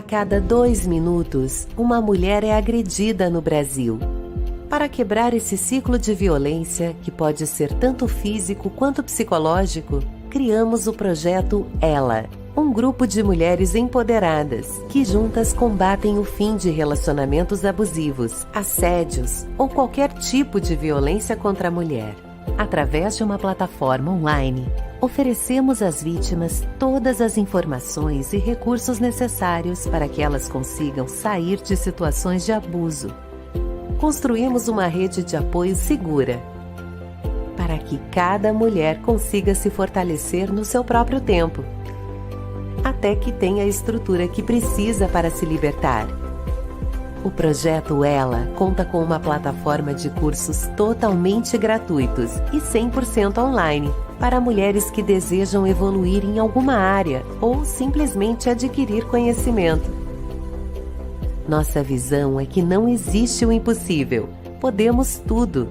cada 2 minutos, uma mulher é agredida no Brasil. Para quebrar esse ciclo de violência, que pode ser tanto físico quanto psicológico, criamos o projeto Ela, um grupo de mulheres empoderadas que juntas combatem o fim de relacionamentos abusivos, assédios ou qualquer tipo de violência contra a mulher. Através de uma plataforma online, oferecemos às vítimas todas as informações e recursos necessários para que elas consigam sair de situações de abuso. Construímos uma rede de apoio segura, para que cada mulher consiga se fortalecer no seu próprio tempo, até que tenha a estrutura que precisa para se libertar. O projeto Ela conta com uma plataforma de cursos totalmente gratuitos e 100% online, para mulheres que desejam evoluir em alguma área ou simplesmente adquirir conhecimento. Nossa visão é que não existe o impossível. Podemos tudo.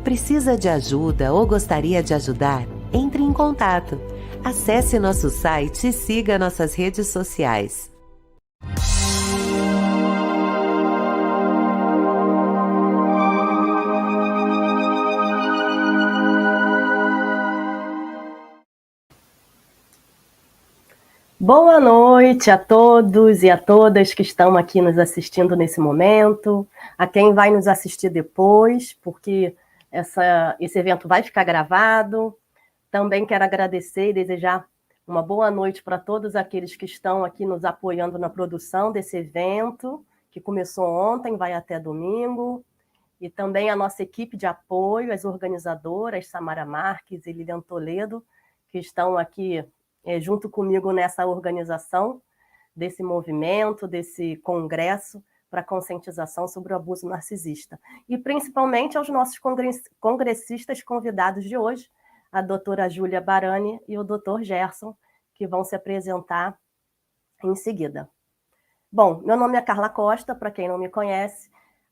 Precisa de ajuda ou gostaria de ajudar? Entre em contato. Acesse nosso site e siga nossas redes sociais. Boa noite a todos e a todas que estão aqui nos assistindo nesse momento, a quem vai nos assistir depois, porque esse evento vai ficar gravado. Também quero agradecer e desejar uma boa noite para todos aqueles que estão aqui nos apoiando na produção desse evento, que começou ontem, vai até domingo, e também a nossa equipe de apoio, as organizadoras, Samara Marques e Lilian Toledo, que estão aqui junto comigo nessa organização desse movimento, desse congresso para conscientização sobre o abuso narcisista. E principalmente aos nossos congressistas convidados de hoje, a doutora Júlia Barani e o doutor Gerson, que vão se apresentar em seguida. Bom, meu nome é Carla Costa, para quem não me conhece.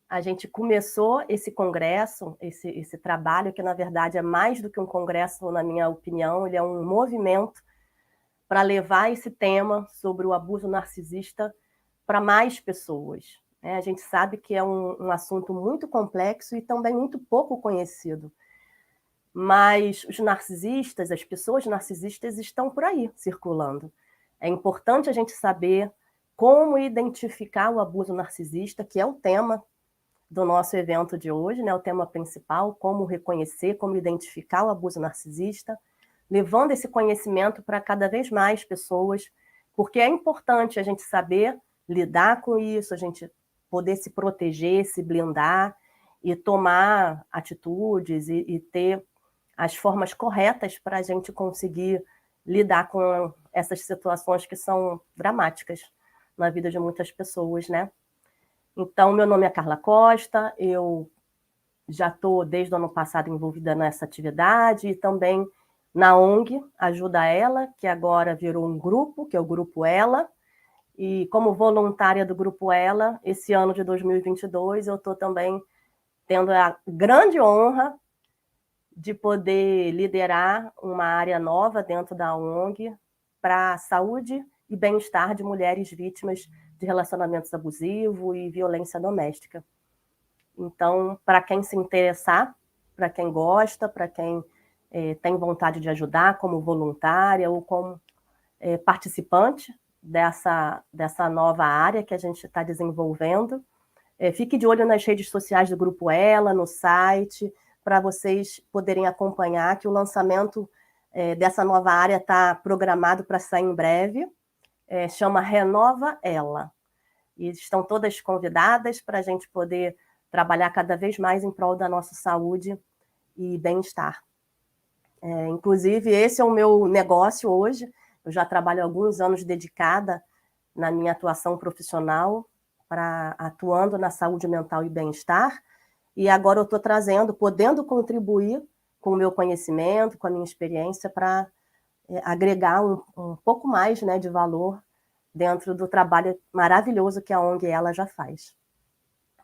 A gente começou esse congresso, esse trabalho, que na verdade é mais do que um congresso, na minha opinião, ele é um movimento para levar esse tema sobre o abuso narcisista para mais pessoas. A gente sabe que é um assunto muito complexo e também muito pouco conhecido. Mas os narcisistas, as pessoas narcisistas estão por aí, circulando. É importante a gente saber como identificar o abuso narcisista, que é o tema do nosso evento de hoje, né? O tema principal, como reconhecer, como identificar o abuso narcisista, levando esse conhecimento para cada vez mais pessoas, porque é importante a gente saber lidar com isso, a gente poder se proteger, se blindar e tomar atitudes e ter as formas corretas para a gente conseguir lidar com essas situações que são dramáticas na vida de muitas pessoas, né? Então, meu nome é Carla Costa, eu já estou desde o ano passado envolvida nessa atividade e também na ONG Ajuda Ela, que agora virou um grupo, que é o Grupo Ela, e como voluntária do Grupo Ela, esse ano de 2022, eu estou também tendo a grande honra de poder liderar uma área nova dentro da ONG para a saúde e bem-estar de mulheres vítimas de relacionamentos abusivos e violência doméstica. Então, para quem se interessar, para quem gosta, para quem tem vontade de ajudar como voluntária ou como participante dessa nova área que a gente está desenvolvendo, fique de olho nas redes sociais do Grupo Ela, no site, para vocês poderem acompanhar que o lançamento dessa nova área está programado para sair em breve, chama Renova Ela. E estão todas convidadas para a gente poder trabalhar cada vez mais em prol da nossa saúde e bem-estar. Inclusive, esse é o meu negócio hoje. Eu já trabalho há alguns anos dedicada na minha atuação profissional, atuando na saúde mental e bem-estar, e agora eu estou podendo contribuir com o meu conhecimento, com a minha experiência, para agregar um pouco mais, né, de valor dentro do trabalho maravilhoso que a ONG Ela já faz.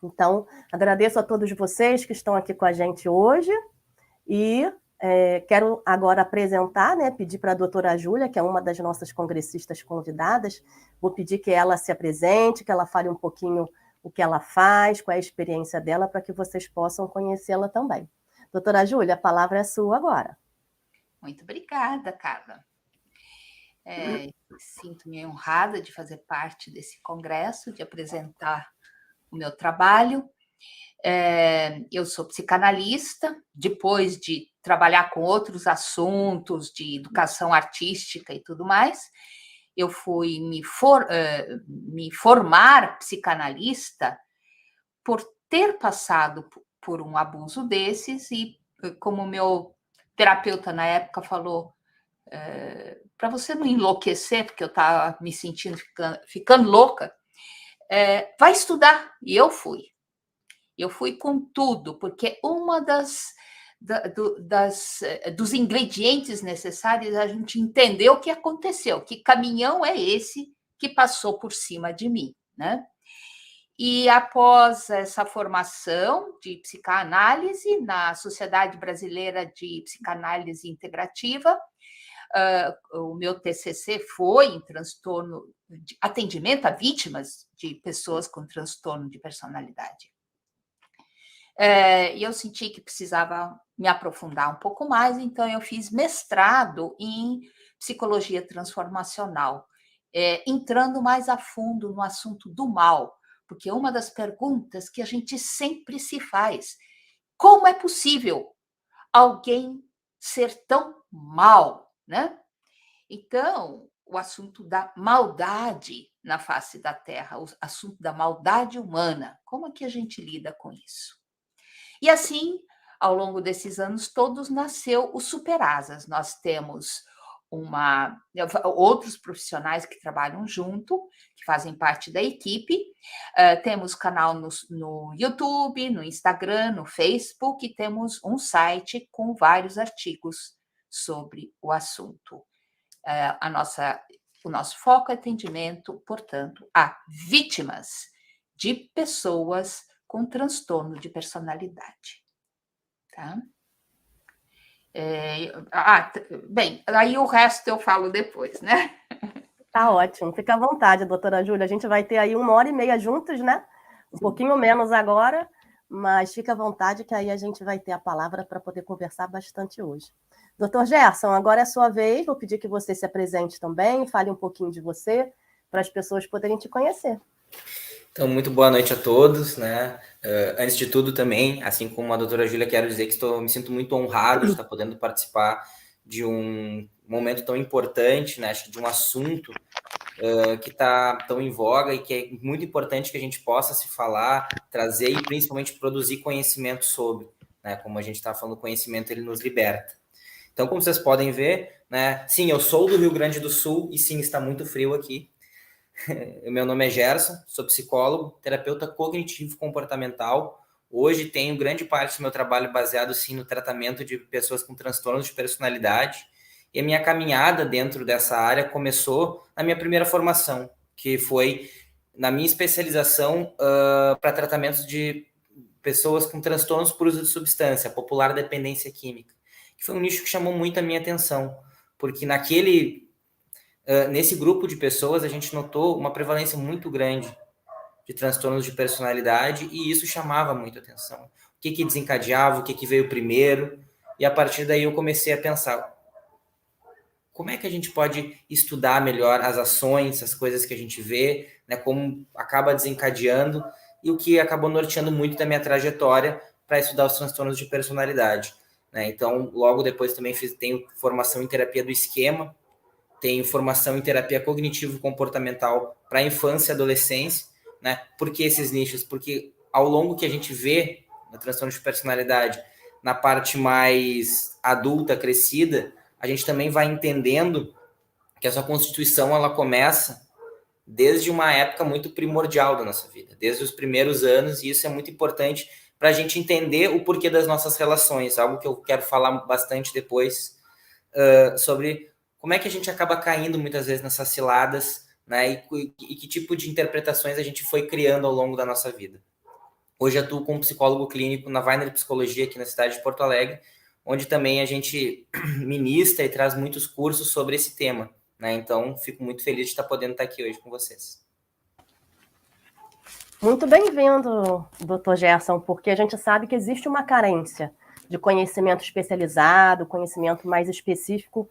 Então, agradeço a todos vocês que estão aqui com a gente hoje, e Quero agora apresentar, né, pedir para a doutora Júlia, que é uma das nossas congressistas convidadas, vou pedir que ela se apresente, que ela fale um pouquinho o que ela faz, qual é a experiência dela, para que vocês possam conhecê-la também. Doutora Júlia, a palavra é sua agora. Muito obrigada, Carla. Sinto-me honrada de fazer parte desse congresso, de apresentar o meu trabalho. Eu sou psicanalista, depois de trabalhar com outros assuntos de educação artística e tudo mais, eu fui me formar psicanalista por ter passado por um abuso desses e, como meu terapeuta na época falou, para você não enlouquecer, porque eu estava me sentindo ficando louca, vai estudar. E eu fui. Eu fui com tudo, porque uma dos ingredientes necessários é a gente entender o que aconteceu, que caminhão é esse que passou por cima de mim, né? E após essa formação de psicanálise na Sociedade Brasileira de Psicanálise Integrativa, o meu TCC foi em transtorno de atendimento a vítimas de pessoas com transtorno de personalidade. E eu senti que precisava me aprofundar um pouco mais, então eu fiz mestrado em psicologia transformacional, entrando mais a fundo no assunto do mal, porque uma das perguntas que a gente sempre se faz, como é possível alguém ser tão mal, né? Então, o assunto da maldade na face da Terra, o assunto da maldade humana, como é que a gente lida com isso? E assim, ao longo desses anos todos, nasceu o Superasas. Nós temos outros profissionais que trabalham junto, que fazem parte da equipe. Temos canal no YouTube, no Instagram, no Facebook, e temos um site com vários artigos sobre o assunto. O nosso foco é atendimento, portanto, a vítimas de pessoas com transtorno de personalidade. Tá? Bem, aí o resto eu falo depois, né? Tá ótimo, fica à vontade, doutora Júlia. A gente vai ter aí 1h30 juntos, né? Um pouquinho menos agora, mas fica à vontade que aí a gente vai ter a palavra para poder conversar bastante hoje. Doutor Gerson, agora é a sua vez, vou pedir que você se apresente também, fale um pouquinho de você, para as pessoas poderem te conhecer. Então, muito boa noite a todos, né? Antes de tudo também, assim como a doutora Júlia, quero dizer que me sinto muito honrado de estar podendo participar de um momento tão importante, né? Acho que de um assunto que está tão em voga e que é muito importante que a gente possa se falar, trazer e principalmente produzir conhecimento sobre, né? Como a gente está falando, o conhecimento ele nos liberta. Então, como vocês podem ver, né? Sim, eu sou do Rio Grande do Sul e sim, está muito frio aqui. Meu nome é Gerson, sou psicólogo, terapeuta cognitivo-comportamental. Hoje tenho grande parte do meu trabalho baseado, sim, no tratamento de pessoas com transtornos de personalidade. E a minha caminhada dentro dessa área começou na minha primeira formação, que foi na minha especialização para tratamentos de pessoas com transtornos por uso de substância, popular dependência química, que foi um nicho que chamou muito a minha atenção, porque nesse grupo de pessoas, a gente notou uma prevalência muito grande de transtornos de personalidade e isso chamava muito a atenção. O que desencadeava, o que veio primeiro, e a partir daí eu comecei a pensar como é que a gente pode estudar melhor as ações, as coisas que a gente vê, né, como acaba desencadeando, e o que acabou norteando muito da minha trajetória para estudar os transtornos de personalidade. Né? Então, logo depois também tenho formação em terapia do esquema, tenho formação em terapia cognitivo-comportamental para infância e adolescência, né? Por que esses nichos? Porque ao longo que a gente vê no transtorno de personalidade, na parte mais adulta, crescida, a gente também vai entendendo que essa constituição ela começa desde uma época muito primordial da nossa vida, desde os primeiros anos, e isso é muito importante para a gente entender o porquê das nossas relações, algo que eu quero falar bastante depois sobre como é que a gente acaba caindo muitas vezes nessas ciladas, né? E que tipo de interpretações a gente foi criando ao longo da nossa vida. Hoje atuo como psicólogo clínico na Weiner Psicologia, aqui na cidade de Porto Alegre, onde também a gente ministra e traz muitos cursos sobre esse tema, né? Então, fico muito feliz de estar podendo estar aqui hoje com vocês. Muito bem-vindo, doutor Gerson, porque a gente sabe que existe uma carência de conhecimento especializado, conhecimento mais específico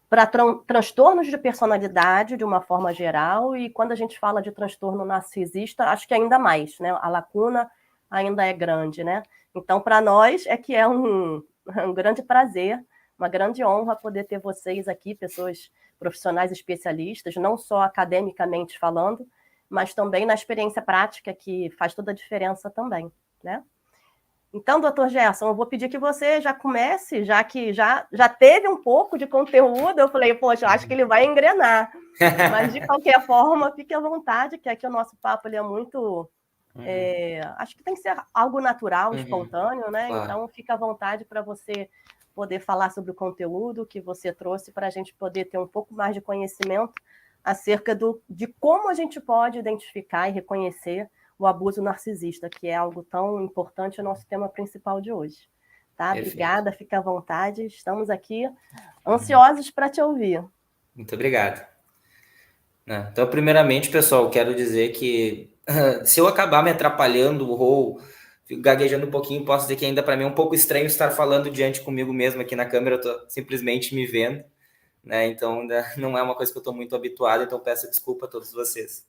para transtornos de personalidade, de uma forma geral, e quando a gente fala de transtorno narcisista, acho que ainda mais, né? A lacuna ainda é grande, né? Então, para nós, é que é um grande prazer, uma grande honra poder ter vocês aqui, pessoas profissionais especialistas, não só academicamente falando, mas também na experiência prática, que faz toda a diferença também, né? Então, doutor Gerson, eu vou pedir que você já comece, já que já teve um pouco de conteúdo, eu falei, poxa, eu acho que ele vai engrenar. Mas, de qualquer forma, fique à vontade, que aqui o nosso papo ele é muito... acho que tem que ser algo natural, espontâneo, né? Claro. Então, fica à vontade para você poder falar sobre o conteúdo que você trouxe para a gente poder ter um pouco mais de conhecimento acerca de como a gente pode identificar e reconhecer o abuso narcisista, que é algo tão importante, o nosso tema principal de hoje. Tá? Obrigada, fica à vontade. Estamos aqui ansiosos para te ouvir. Muito obrigado. Então, primeiramente, pessoal, quero dizer que se eu acabar me atrapalhando ou gaguejando um pouquinho, posso dizer que ainda para mim é um pouco estranho estar falando diante comigo mesmo aqui na câmera, eu estou simplesmente me vendo, né? Então, ainda não é uma coisa que eu estou muito habituado, então peço desculpa a todos vocês.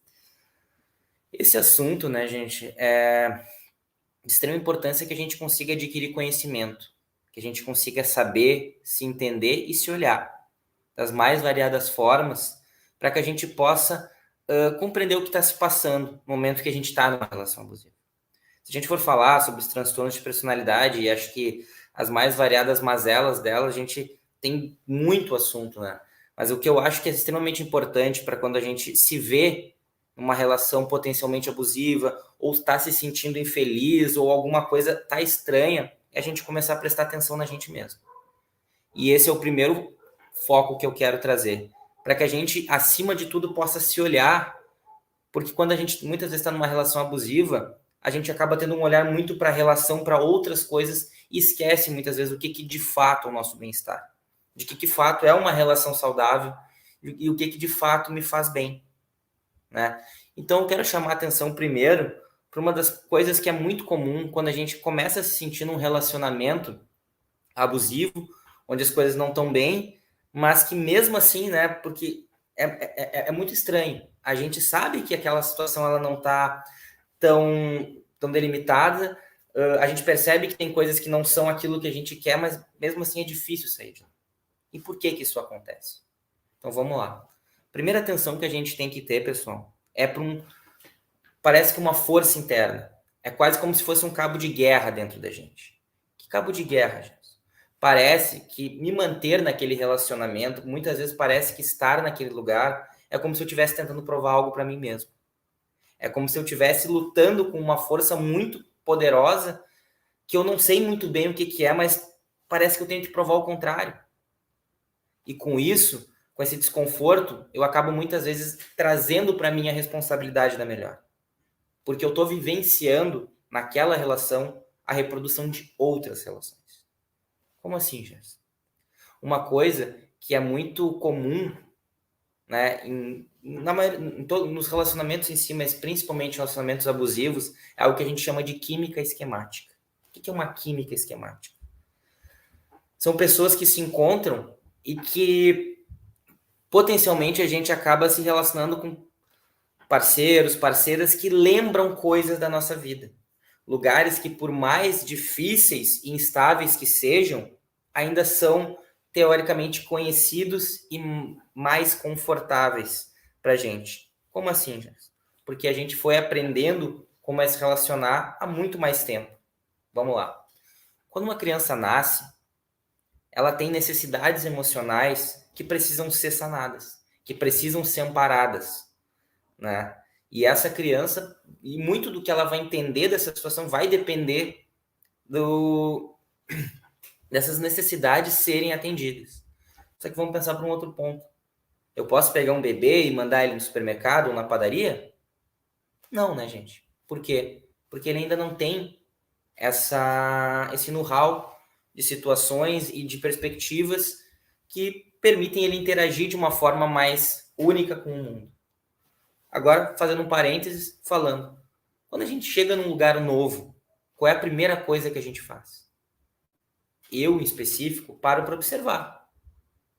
Esse assunto, né, gente, é de extrema importância que a gente consiga adquirir conhecimento, que a gente consiga saber, se entender e se olhar das mais variadas formas para que a gente possa compreender o que está se passando no momento que a gente está numa relação abusiva. Se a gente for falar sobre os transtornos de personalidade, e acho que as mais variadas mazelas dela, a gente tem muito assunto, né? Mas o que eu acho que é extremamente importante para quando a gente se vê numa relação potencialmente abusiva, ou está se sentindo infeliz, ou alguma coisa está estranha, é a gente começar a prestar atenção na gente mesmo. E esse é o primeiro foco que eu quero trazer, para que a gente, acima de tudo, possa se olhar, porque quando a gente muitas vezes está numa relação abusiva, a gente acaba tendo um olhar muito para a relação, para outras coisas, e esquece muitas vezes o que de fato é o nosso bem-estar, de que de fato é uma relação saudável, e o que de fato me faz bem. Né? Então, eu quero chamar a atenção primeiro para uma das coisas que é muito comum quando a gente começa a se sentir num relacionamento abusivo, onde as coisas não estão bem, mas que mesmo assim, né, porque é muito estranho. A gente sabe que aquela situação ela não está tão delimitada, a gente percebe que tem coisas que não são aquilo que a gente quer, mas mesmo assim é difícil sair de lá. E por que isso acontece? Então, vamos lá. Primeira atenção que a gente tem que ter, pessoal, é parece que uma força interna. É quase como se fosse um cabo de guerra dentro da gente. Que cabo de guerra, gente? Parece que me manter naquele relacionamento, muitas vezes parece que estar naquele lugar é como se eu estivesse tentando provar algo para mim mesmo. É como se eu estivesse lutando com uma força muito poderosa que eu não sei muito bem o que é, mas parece que eu tenho que provar o contrário. E com isso, com esse desconforto, eu acabo muitas vezes trazendo para mim a responsabilidade da melhor. Porque eu estou vivenciando naquela relação a reprodução de outras relações. Como assim, Jess? Uma coisa que é muito comum, né, nos relacionamentos em si, mas principalmente relacionamentos abusivos, é algo que a gente chama de química esquemática. O que é uma química esquemática? São pessoas que se encontram e que potencialmente a gente acaba se relacionando com parceiros, parceiras que lembram coisas da nossa vida. Lugares que, por mais difíceis e instáveis que sejam, ainda são teoricamente conhecidos e mais confortáveis para a gente. Como assim, gente? Porque a gente foi aprendendo como é se relacionar há muito mais tempo. Vamos lá. Quando uma criança nasce, ela tem necessidades emocionais que precisam ser sanadas, que precisam ser amparadas, né? E essa criança, e muito do que ela vai entender dessa situação vai depender dessas necessidades serem atendidas. Só que vamos pensar para um outro ponto. Eu posso pegar um bebê e mandar ele no supermercado ou na padaria? Não, né, gente? Por quê? Porque ele ainda não tem esse know-how de situações e de perspectivas que permitem ele interagir de uma forma mais única com o mundo. Agora, fazendo um parênteses, falando, quando a gente chega num lugar novo, qual é a primeira coisa que a gente faz? Eu, em específico, paro para observar,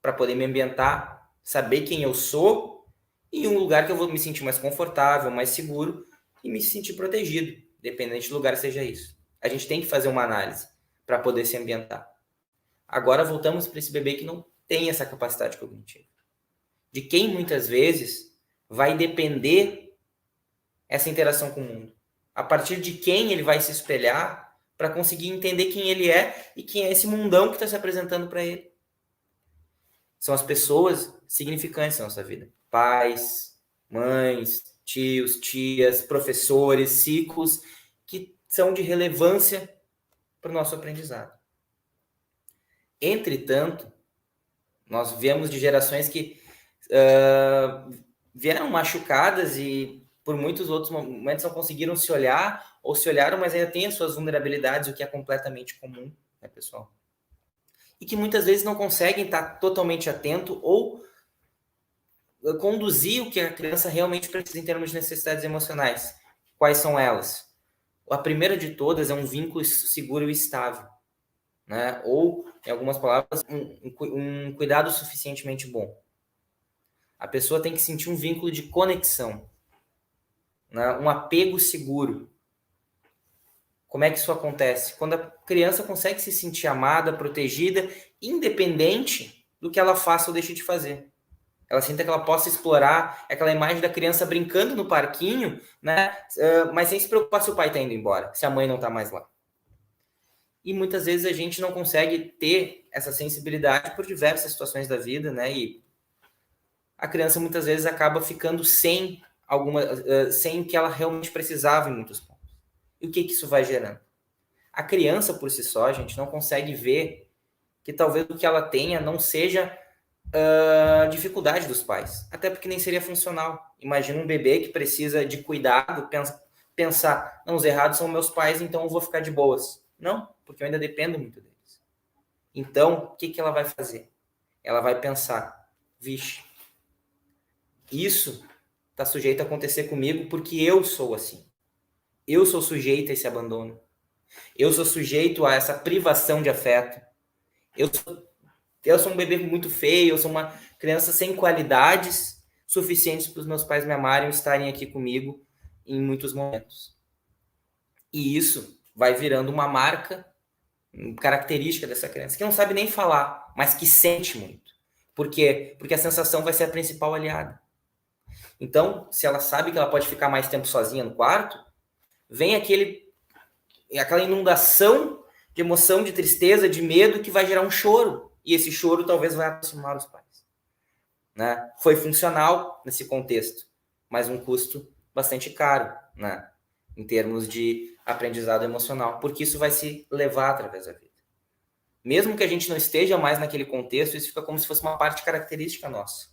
para poder me ambientar, saber quem eu sou e um lugar que eu vou me sentir mais confortável, mais seguro e me sentir protegido, independente do lugar seja isso. A gente tem que fazer uma análise para poder se ambientar. Agora voltamos para esse bebê que não tem essa capacidade cognitiva. De quem muitas vezes vai depender essa interação com o mundo. A partir de quem ele vai se espelhar para conseguir entender quem ele é e quem é esse mundão que está se apresentando para ele. São as pessoas significantes na nossa vida. Pais, mães, tios, tias, professores, ciclos que são de relevância para o nosso aprendizado. Entretanto, nós viemos de gerações que vieram machucadas e por muitos outros momentos não conseguiram se olhar ou se olharam, mas ainda têm as suas vulnerabilidades, o que é completamente comum, né, pessoal? E que muitas vezes não conseguem estar totalmente atento ou conduzir o que a criança realmente precisa em termos de necessidades emocionais. Quais são elas? A primeira de todas é um vínculo seguro e estável, né? Ou, em algumas palavras, um cuidado suficientemente bom. A pessoa tem que sentir um vínculo de conexão, né? Um apego seguro. Como é que isso acontece? Quando a criança consegue se sentir amada, protegida, independente do que ela faça ou deixe de fazer. Ela sinta que ela possa explorar aquela imagem da criança brincando no parquinho, né? Mas sem se preocupar se o pai está indo embora, se a mãe não está mais lá. E muitas vezes a gente não consegue ter essa sensibilidade por diversas situações da vida, né? E a criança muitas vezes acaba ficando sem o que ela realmente precisava em muitos pontos. E o que isso vai gerando? A criança por si só, a gente não consegue ver que talvez o que ela tenha não seja dificuldade dos pais, até porque nem seria funcional. Imagina um bebê que precisa de cuidado, pensar, não, os errados são meus pais, então eu vou ficar de boas. Não, porque eu ainda dependo muito deles. Então, o que ela vai fazer? Ela vai pensar, vixe, isso está sujeito a acontecer comigo porque eu sou assim. Eu sou sujeito a esse abandono. Eu sou sujeito a essa privação de afeto. Eu sou um bebê muito feio, eu sou uma criança sem qualidades suficientes para os meus pais me amarem e estarem aqui comigo em muitos momentos. E isso vai virando uma marca, característica dessa criança, que não sabe nem falar, mas que sente muito. Por quê? Porque a sensação vai ser a principal aliada. Então, se ela sabe que ela pode ficar mais tempo sozinha no quarto, vem aquela inundação de emoção, de tristeza, de medo, que vai gerar um choro. E esse choro talvez vai aproximar os pais. Né? Foi funcional nesse contexto, mas um custo bastante caro, né? Em termos de aprendizado emocional, porque isso vai se levar através da vida. Mesmo que a gente não esteja mais naquele contexto, isso fica como se fosse uma parte característica nossa.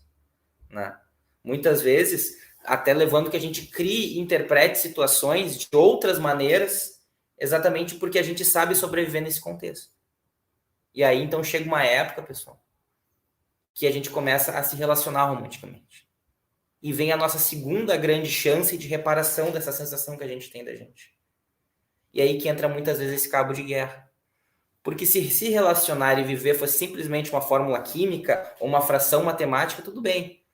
Né? Muitas vezes, até levando que a gente crie e interprete situações de outras maneiras, exatamente porque a gente sabe sobreviver nesse contexto. E aí, então, chega uma época, pessoal, que a gente começa a se relacionar romanticamente. E vem a nossa segunda grande chance de reparação dessa sensação que a gente tem da gente. E aí que entra muitas vezes esse cabo de guerra. Porque se relacionar e viver fosse simplesmente uma fórmula química ou uma fração matemática, tudo bem.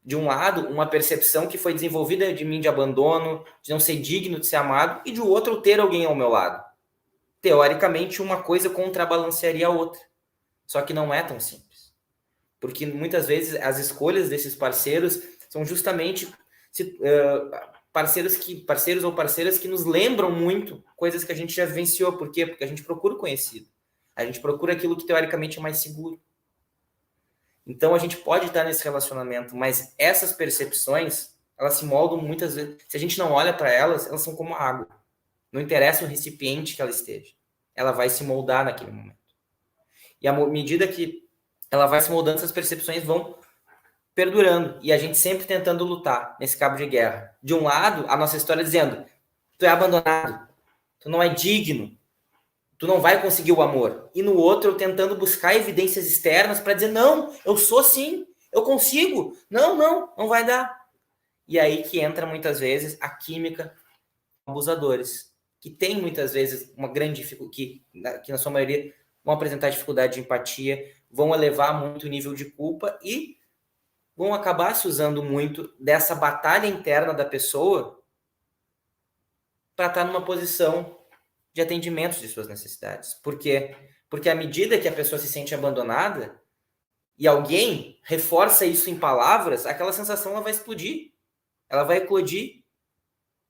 De um lado, uma percepção que foi desenvolvida de mim de abandono, de não ser digno de ser amado, e de outro, eu ter alguém ao meu lado. Teoricamente, uma coisa contrabalancearia a outra. Só que não é tão simples. Porque muitas vezes as escolhas desses parceiros são justamente parceiros ou parceiras que nos lembram muito coisas que a gente já vivenciou. Por quê? Porque a gente procura o conhecido. A gente procura aquilo que teoricamente é mais seguro. Então a gente pode estar nesse relacionamento, mas essas percepções, elas se moldam muitas vezes. Se a gente não olha para elas, elas são como a água. Não interessa o recipiente que ela esteja. Ela vai se moldar naquele momento. E à medida que ela vai se moldando, essas percepções vão perdurando. E a gente sempre tentando lutar nesse cabo de guerra. De um lado, a nossa história dizendo, tu é abandonado, tu não é digno, tu não vai conseguir o amor. E no outro, eu tentando buscar evidências externas para dizer, não, eu sou sim, eu consigo. Não vai dar. E aí que entra muitas vezes a química abusadores, que tem muitas vezes uma grande dificuldade, que na sua maioria vão apresentar dificuldade de empatia, vão elevar muito o nível de culpa e vão acabar se usando muito dessa batalha interna da pessoa para estar numa posição de atendimento de suas necessidades. Por quê? Porque à medida que a pessoa se sente abandonada e alguém reforça isso em palavras, aquela sensação ela vai explodir, ela vai eclodir.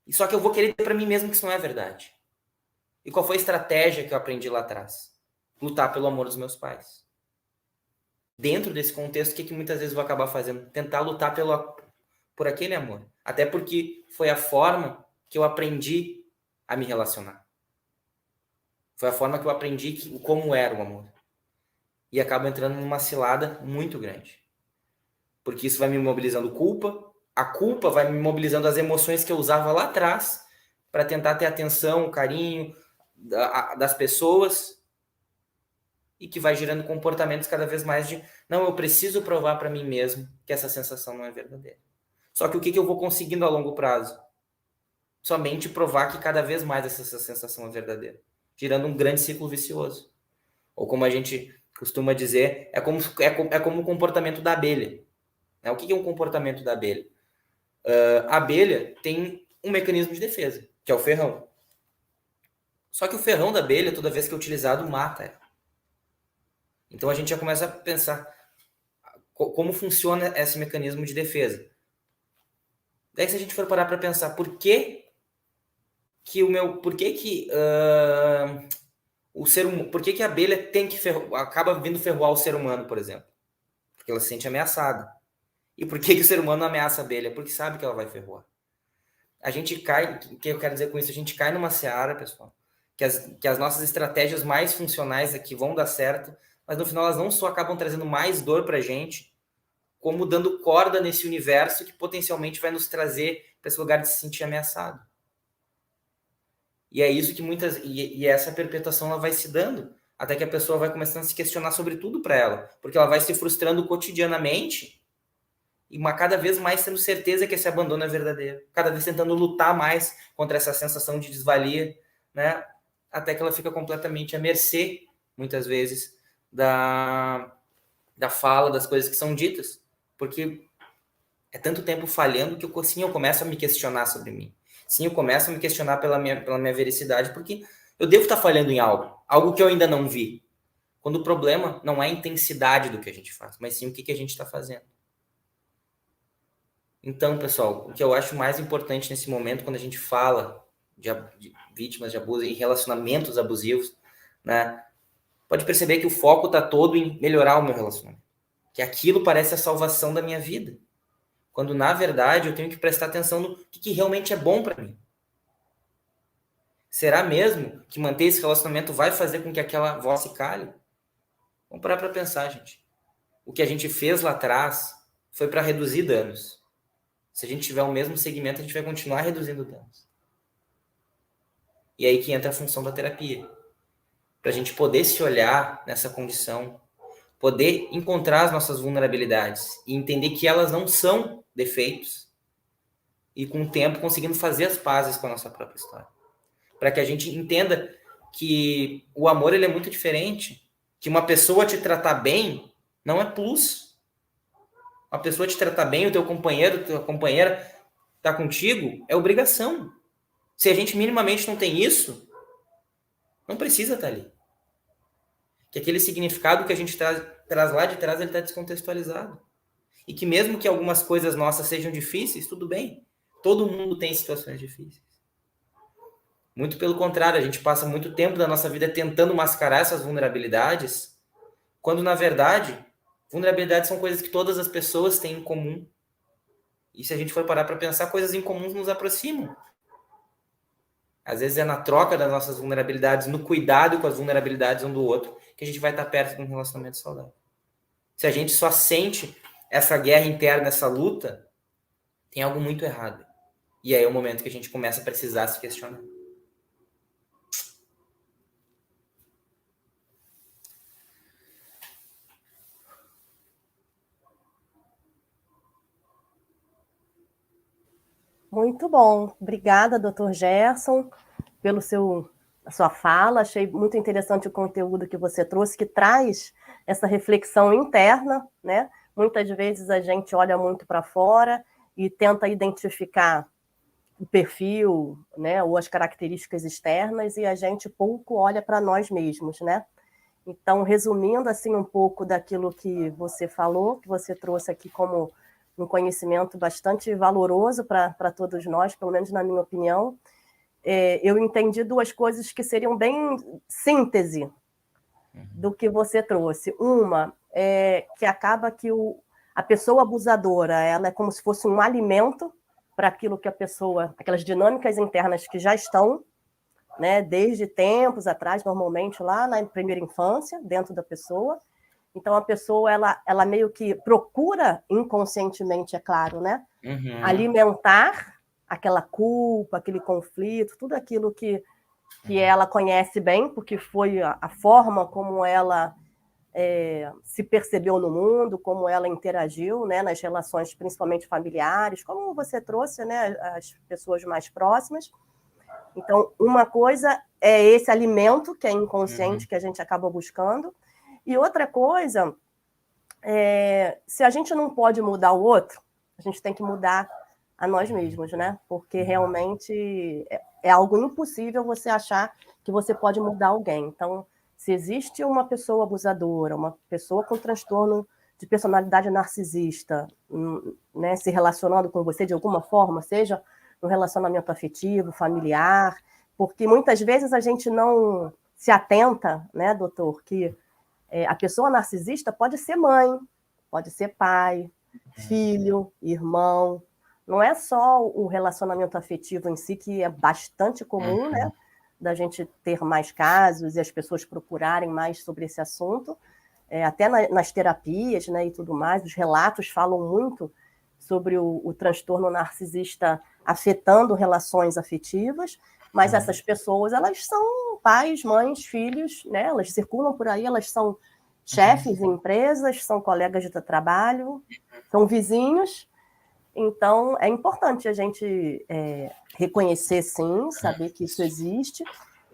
E só que eu vou querer dizer para mim mesmo que isso não é verdade. E qual foi a estratégia que eu aprendi lá atrás? Lutar pelo amor dos meus pais. Dentro desse contexto, o que muitas vezes eu vou acabar fazendo? Tentar lutar por aquele amor. Até porque foi a forma que eu aprendi a me relacionar. Foi a forma que eu aprendi como era o amor. E acabo entrando numa cilada muito grande. Porque isso vai me mobilizando culpa. A culpa vai me mobilizando as emoções que eu usava lá atrás para tentar ter atenção, carinho das pessoas e que vai gerando comportamentos cada vez mais de não, eu preciso provar para mim mesmo que essa sensação não é verdadeira. Só que o que eu vou conseguindo a longo prazo? Somente provar que cada vez mais essa sensação é verdadeira, gerando um grande ciclo vicioso. Ou como a gente costuma dizer, é como o comportamento da abelha. O que é um comportamento da abelha? A abelha tem um mecanismo de defesa, que é o ferrão. Só que o ferrão da abelha, toda vez que é utilizado, mata ela. Então a gente já começa a pensar como funciona esse mecanismo de defesa. Daí se a gente for parar para pensar por que a abelha tem que acaba vindo ferroar o ser humano, por exemplo? Porque ela se sente ameaçada. E por que o ser humano ameaça a abelha? Porque sabe que ela vai ferroar. A gente cai, o que eu quero dizer com isso? A gente cai numa seara, pessoal, que as nossas estratégias mais funcionais aqui vão dar certo, mas no final elas não só acabam trazendo mais dor pra gente, como dando corda nesse universo que potencialmente vai nos trazer para esse lugar de se sentir ameaçado. E é isso que e essa perpetuação ela vai se dando, até que a pessoa vai começando a se questionar sobre tudo para ela, porque ela vai se frustrando cotidianamente e cada vez mais tendo certeza que esse abandono é verdadeiro, cada vez tentando lutar mais contra essa sensação de desvalia, né? Até que ela fica completamente à mercê, muitas vezes, da fala, das coisas que são ditas, porque é tanto tempo falhando que eu começo a me questionar sobre mim. Sim, eu começo a me questionar pela minha veracidade, porque eu devo estar falhando em algo que eu ainda não vi. Quando o problema não é a intensidade do que a gente faz, mas sim o que a gente está fazendo. Então, pessoal, o que eu acho mais importante nesse momento, quando a gente fala de vítimas de abuso e relacionamentos abusivos, né, pode perceber que o foco está todo em melhorar o meu relacionamento. Que aquilo parece a salvação da minha vida. Quando, na verdade, eu tenho que prestar atenção no que realmente é bom para mim. Será mesmo que manter esse relacionamento vai fazer com que aquela voz se cale? Vamos parar para pensar, gente. O que a gente fez lá atrás foi para reduzir danos. Se a gente tiver o mesmo segmento, a gente vai continuar reduzindo danos. E aí que entra a função da terapia. Para a gente poder se olhar nessa condição, poder encontrar as nossas vulnerabilidades e entender que elas não são defeitos e com o tempo conseguindo fazer as pazes com a nossa própria história. Para que a gente entenda que o amor ele é muito diferente, que uma pessoa te tratar bem não é plus. Uma pessoa te tratar bem, o teu companheiro, tua companheira tá contigo, é obrigação. Se a gente minimamente não tem isso, não precisa estar ali. Que aquele significado que a gente traz lá de trás, ele está descontextualizado. E que mesmo que algumas coisas nossas sejam difíceis, tudo bem. Todo mundo tem situações difíceis. Muito pelo contrário, a gente passa muito tempo da nossa vida tentando mascarar essas vulnerabilidades, quando, na verdade, vulnerabilidades são coisas que todas as pessoas têm em comum. E se a gente for parar para pensar, coisas em comum nos aproximam. Às vezes é na troca das nossas vulnerabilidades, no cuidado com as vulnerabilidades um do outro, que a gente vai estar perto de um relacionamento saudável. Se a gente só sente essa guerra interna, essa luta, tem algo muito errado. E aí é o momento que a gente começa a precisar se questionar. Muito bom. Obrigada, doutor Gerson, pelo a sua fala. Achei muito interessante o conteúdo que você trouxe, que traz essa reflexão interna, né? Muitas vezes a gente olha muito para fora e tenta identificar o perfil, né, ou as características externas, e a gente pouco olha para nós mesmos, né? Então, resumindo assim um pouco daquilo que você falou, que você trouxe aqui como um conhecimento bastante valoroso para todos nós, pelo menos na minha opinião, eu entendi duas coisas que seriam bem síntese do que você trouxe. Uma é que acaba que a pessoa abusadora, ela é como se fosse um alimento para aquilo que a pessoa, aquelas dinâmicas internas que já estão, né, desde tempos atrás, normalmente lá na primeira infância, dentro da pessoa. Então a pessoa ela meio que procura inconscientemente, é claro, né, alimentar aquela culpa, aquele conflito, tudo aquilo que ela conhece bem, porque foi a forma como ela se percebeu no mundo, como ela interagiu, né, nas relações principalmente familiares, como você trouxe, né, as pessoas mais próximas. Então, uma coisa é esse alimento que é inconsciente, que a gente acaba buscando, e outra coisa se a gente não pode mudar o outro, a gente tem que mudar a nós mesmos, né? Porque realmente é algo impossível você achar que você pode mudar alguém. Então, se existe uma pessoa abusadora, uma pessoa com transtorno de personalidade narcisista, né, se relacionando com você de alguma forma, seja no relacionamento afetivo, familiar, porque muitas vezes a gente não se atenta, né, doutor, que a pessoa narcisista pode ser mãe, pode ser pai, filho, irmão. Não é só o relacionamento afetivo em si, que é bastante comum, né? Da gente ter mais casos e as pessoas procurarem mais sobre esse assunto. Até nas terapias, né, e tudo mais, os relatos falam muito sobre o transtorno narcisista afetando relações afetivas, mas essas pessoas, elas são pais, mães, filhos, né? Elas circulam por aí, elas são chefes em empresas, são colegas de trabalho, são vizinhos. Então, é importante a gente reconhecer, sim, saber que isso existe,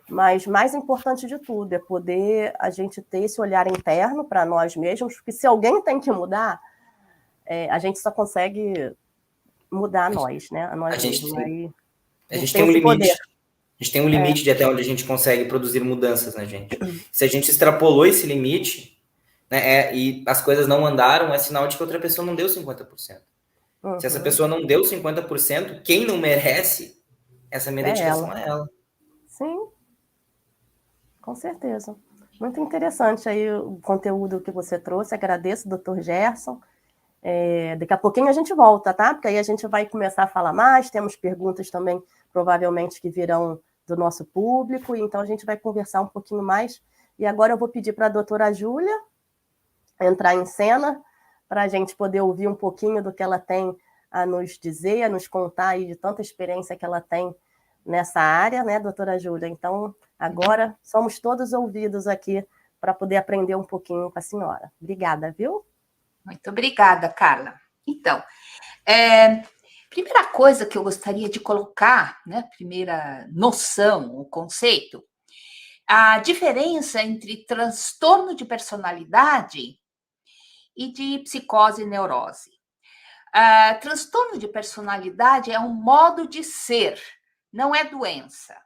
mas mais importante de tudo é poder a gente ter esse olhar interno para nós mesmos, porque se alguém tem que mudar, a gente só consegue mudar nós, né? A nós mesmos. Aí A gente tem tem um esse poder. limite. A gente tem um limite de até onde a gente consegue produzir mudanças na gente. Se a gente extrapolou esse limite, né, e as coisas não andaram, é sinal de que outra pessoa não deu 50%. Se essa pessoa não deu 50%, quem não merece essa minha dedicação é ela. Sim, com certeza. Muito interessante aí o conteúdo que você trouxe. Agradeço, doutor Gerson. Daqui a pouquinho a gente volta, tá? Porque aí a gente vai começar a falar mais. Temos perguntas também, provavelmente, que virão do nosso público. Então a gente vai conversar um pouquinho mais. E agora eu vou pedir para a doutora Júlia entrar em cena para a gente poder ouvir um pouquinho do que ela tem a nos dizer, a nos contar aí de tanta experiência que ela tem nessa área, né, doutora Júlia? Então, agora somos todos ouvidos aqui para poder aprender um pouquinho com a senhora. Obrigada, viu? Muito obrigada, Carla. Então, primeira coisa que eu gostaria de colocar, né, primeira noção, o conceito, a diferença entre transtorno de personalidade e de psicose e neurose. Transtorno de personalidade é um modo de ser, não é doença.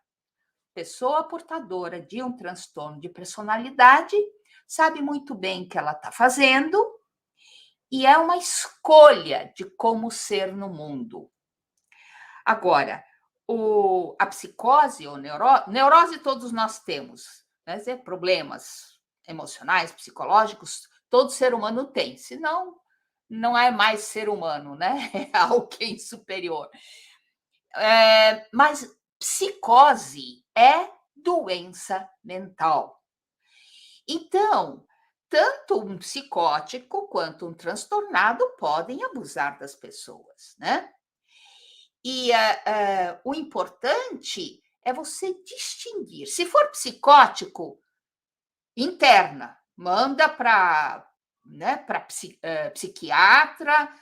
Pessoa portadora de um transtorno de personalidade sabe muito bem o que ela está fazendo e é uma escolha de como ser no mundo. Agora, a psicose ou neurose todos nós temos, né? Problemas emocionais, psicológicos, todo ser humano tem, senão não é mais ser humano, né? É alguém superior. Mas psicose é doença mental. Então, tanto um psicótico quanto um transtornado podem abusar das pessoas, né? E o importante é você distinguir. Se for psicótico, interna, manda para, né, psiquiatra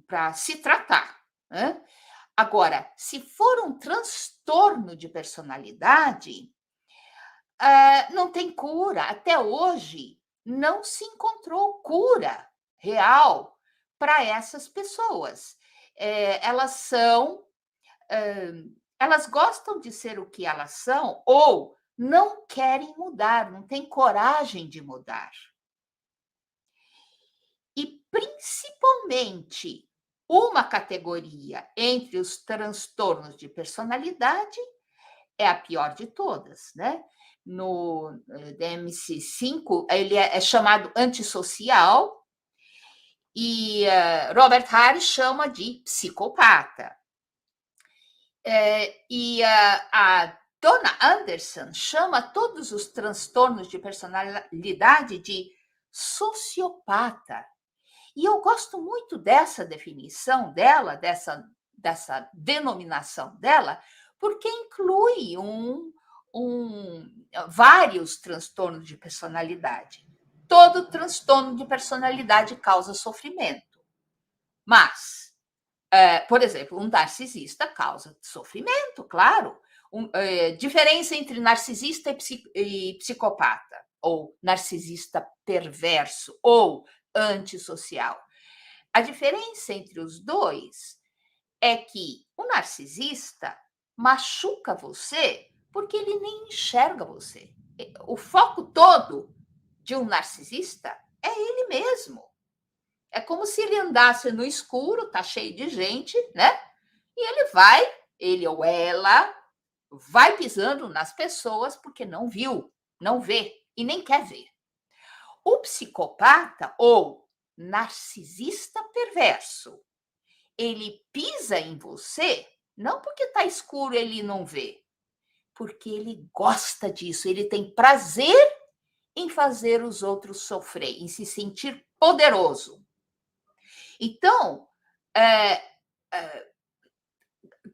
para se tratar, né? Agora, se for um transtorno de personalidade, não tem cura. Até hoje, não se encontrou cura real para essas pessoas. Elas são, elas gostam de ser o que elas são ou não querem mudar, não têm coragem de mudar. E, principalmente, uma categoria entre os transtornos de personalidade é a pior de todas, né? No DSM-5, ele é chamado antissocial e Robert Harris chama de psicopata. E a Donna Anderson chama todos os transtornos de personalidade de sociopata. E eu gosto muito dessa definição dela, dessa denominação dela, porque inclui vários transtornos de personalidade. Todo transtorno de personalidade causa sofrimento. Mas, por exemplo, um narcisista causa sofrimento, claro. Diferença entre narcisista e psicopata, ou narcisista perverso, ou antissocial. A diferença entre os dois é que o narcisista machuca você porque ele nem enxerga você. O foco todo de um narcisista é ele mesmo. É como se ele andasse no escuro, tá cheio de gente, né? E ele ou ela, vai pisando nas pessoas porque não viu, não vê e nem quer ver. O psicopata ou narcisista perverso, ele pisa em você não porque está escuro e ele não vê, porque ele gosta disso, ele tem prazer em fazer os outros sofrer, em se sentir poderoso. Então,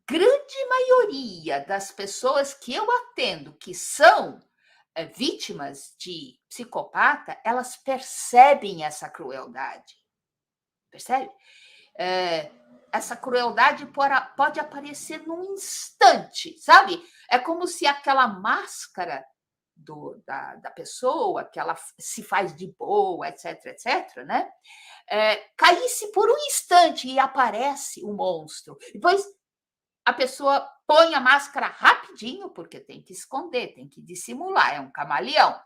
grande maioria das pessoas que eu atendo que são vítimas de psicopata, elas percebem essa crueldade. Percebe? Essa crueldade pode aparecer num instante, sabe? É como se aquela máscara da pessoa, que ela se faz de boa, etc., etc., né? Caísse por um instante e aparece o monstro. Depois a pessoa põe a máscara rapidinho, porque tem que esconder, tem que dissimular, é um camaleão.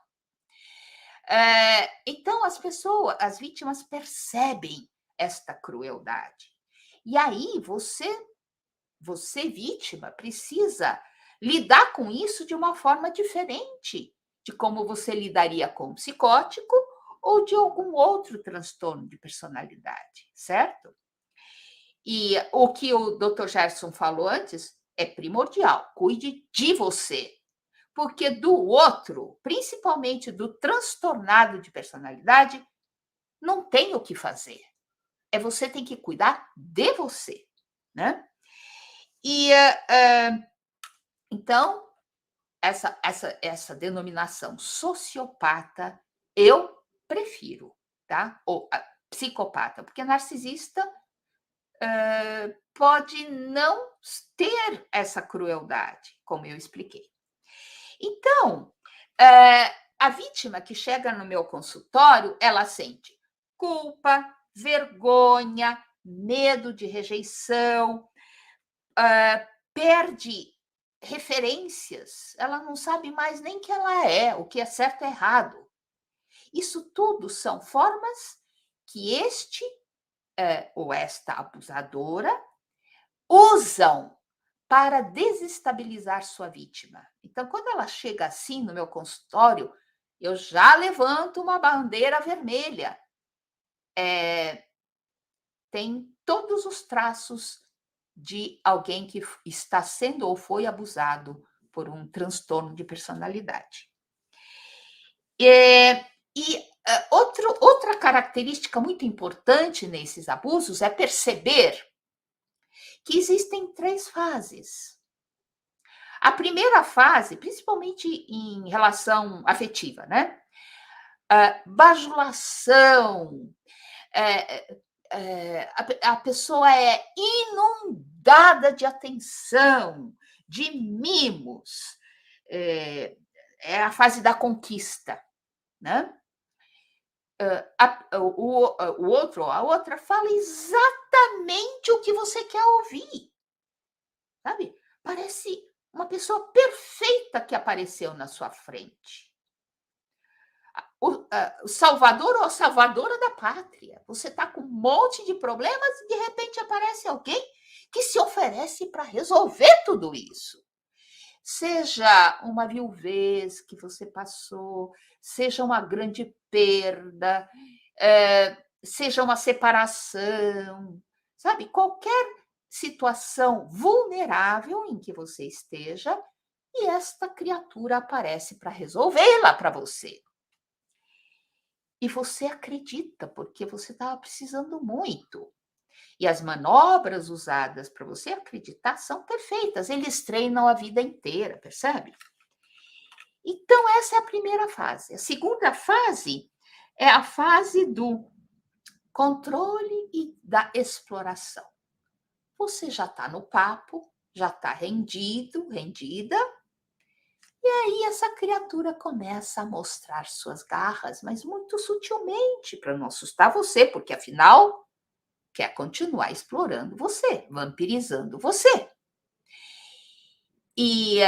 Então, as vítimas percebem esta crueldade. E aí, você vítima, precisa lidar com isso de uma forma diferente de como você lidaria com um psicótico ou de algum outro transtorno de personalidade, certo? E o que o Dr. Gerson falou antes é primordial. Cuide de você. Porque do outro, principalmente do transtornado de personalidade, não tem o que fazer. Você tem que cuidar de você, né? E, então, essa denominação sociopata, eu prefiro, tá? Ou psicopata, porque narcisista pode não ter essa crueldade, como eu expliquei. Então, a vítima que chega no meu consultório, ela sente culpa, vergonha, medo de rejeição, perde referências, ela não sabe mais nem quem ela é, o que é certo e errado. Isso tudo são formas que este ou esta abusadora usam para desestabilizar sua vítima. Então, quando ela chega assim no meu consultório, eu já levanto uma bandeira vermelha. Tem todos os traços de alguém que está sendo ou foi abusado por um transtorno de personalidade. Outra característica muito importante nesses abusos é perceber que existem 3 fases. A primeira fase, principalmente em relação afetiva, né? Bajulação, a pessoa é inundada de atenção, de mimos. É a fase da conquista, né? A outra fala exatamente o que você quer ouvir, sabe? Parece uma pessoa perfeita que apareceu na sua frente. O salvador ou a salvadora da pátria. Você está com um monte de problemas e, de repente, aparece alguém que se oferece para resolver tudo isso. Seja uma viuvez que você passou, seja uma grande perda, seja uma separação, sabe? Qualquer situação vulnerável em que você esteja, e esta criatura aparece para resolvê-la para você. E você acredita, porque você estava precisando muito. E as manobras usadas para você acreditar são perfeitas. Eles treinam a vida inteira, percebe? Então, essa é a primeira fase. A segunda fase é a fase do controle e da exploração. Você já está no papo, já está rendido, rendida, e aí essa criatura começa a mostrar suas garras, mas muito sutilmente, para não assustar você, porque afinal quer continuar explorando você, vampirizando você. E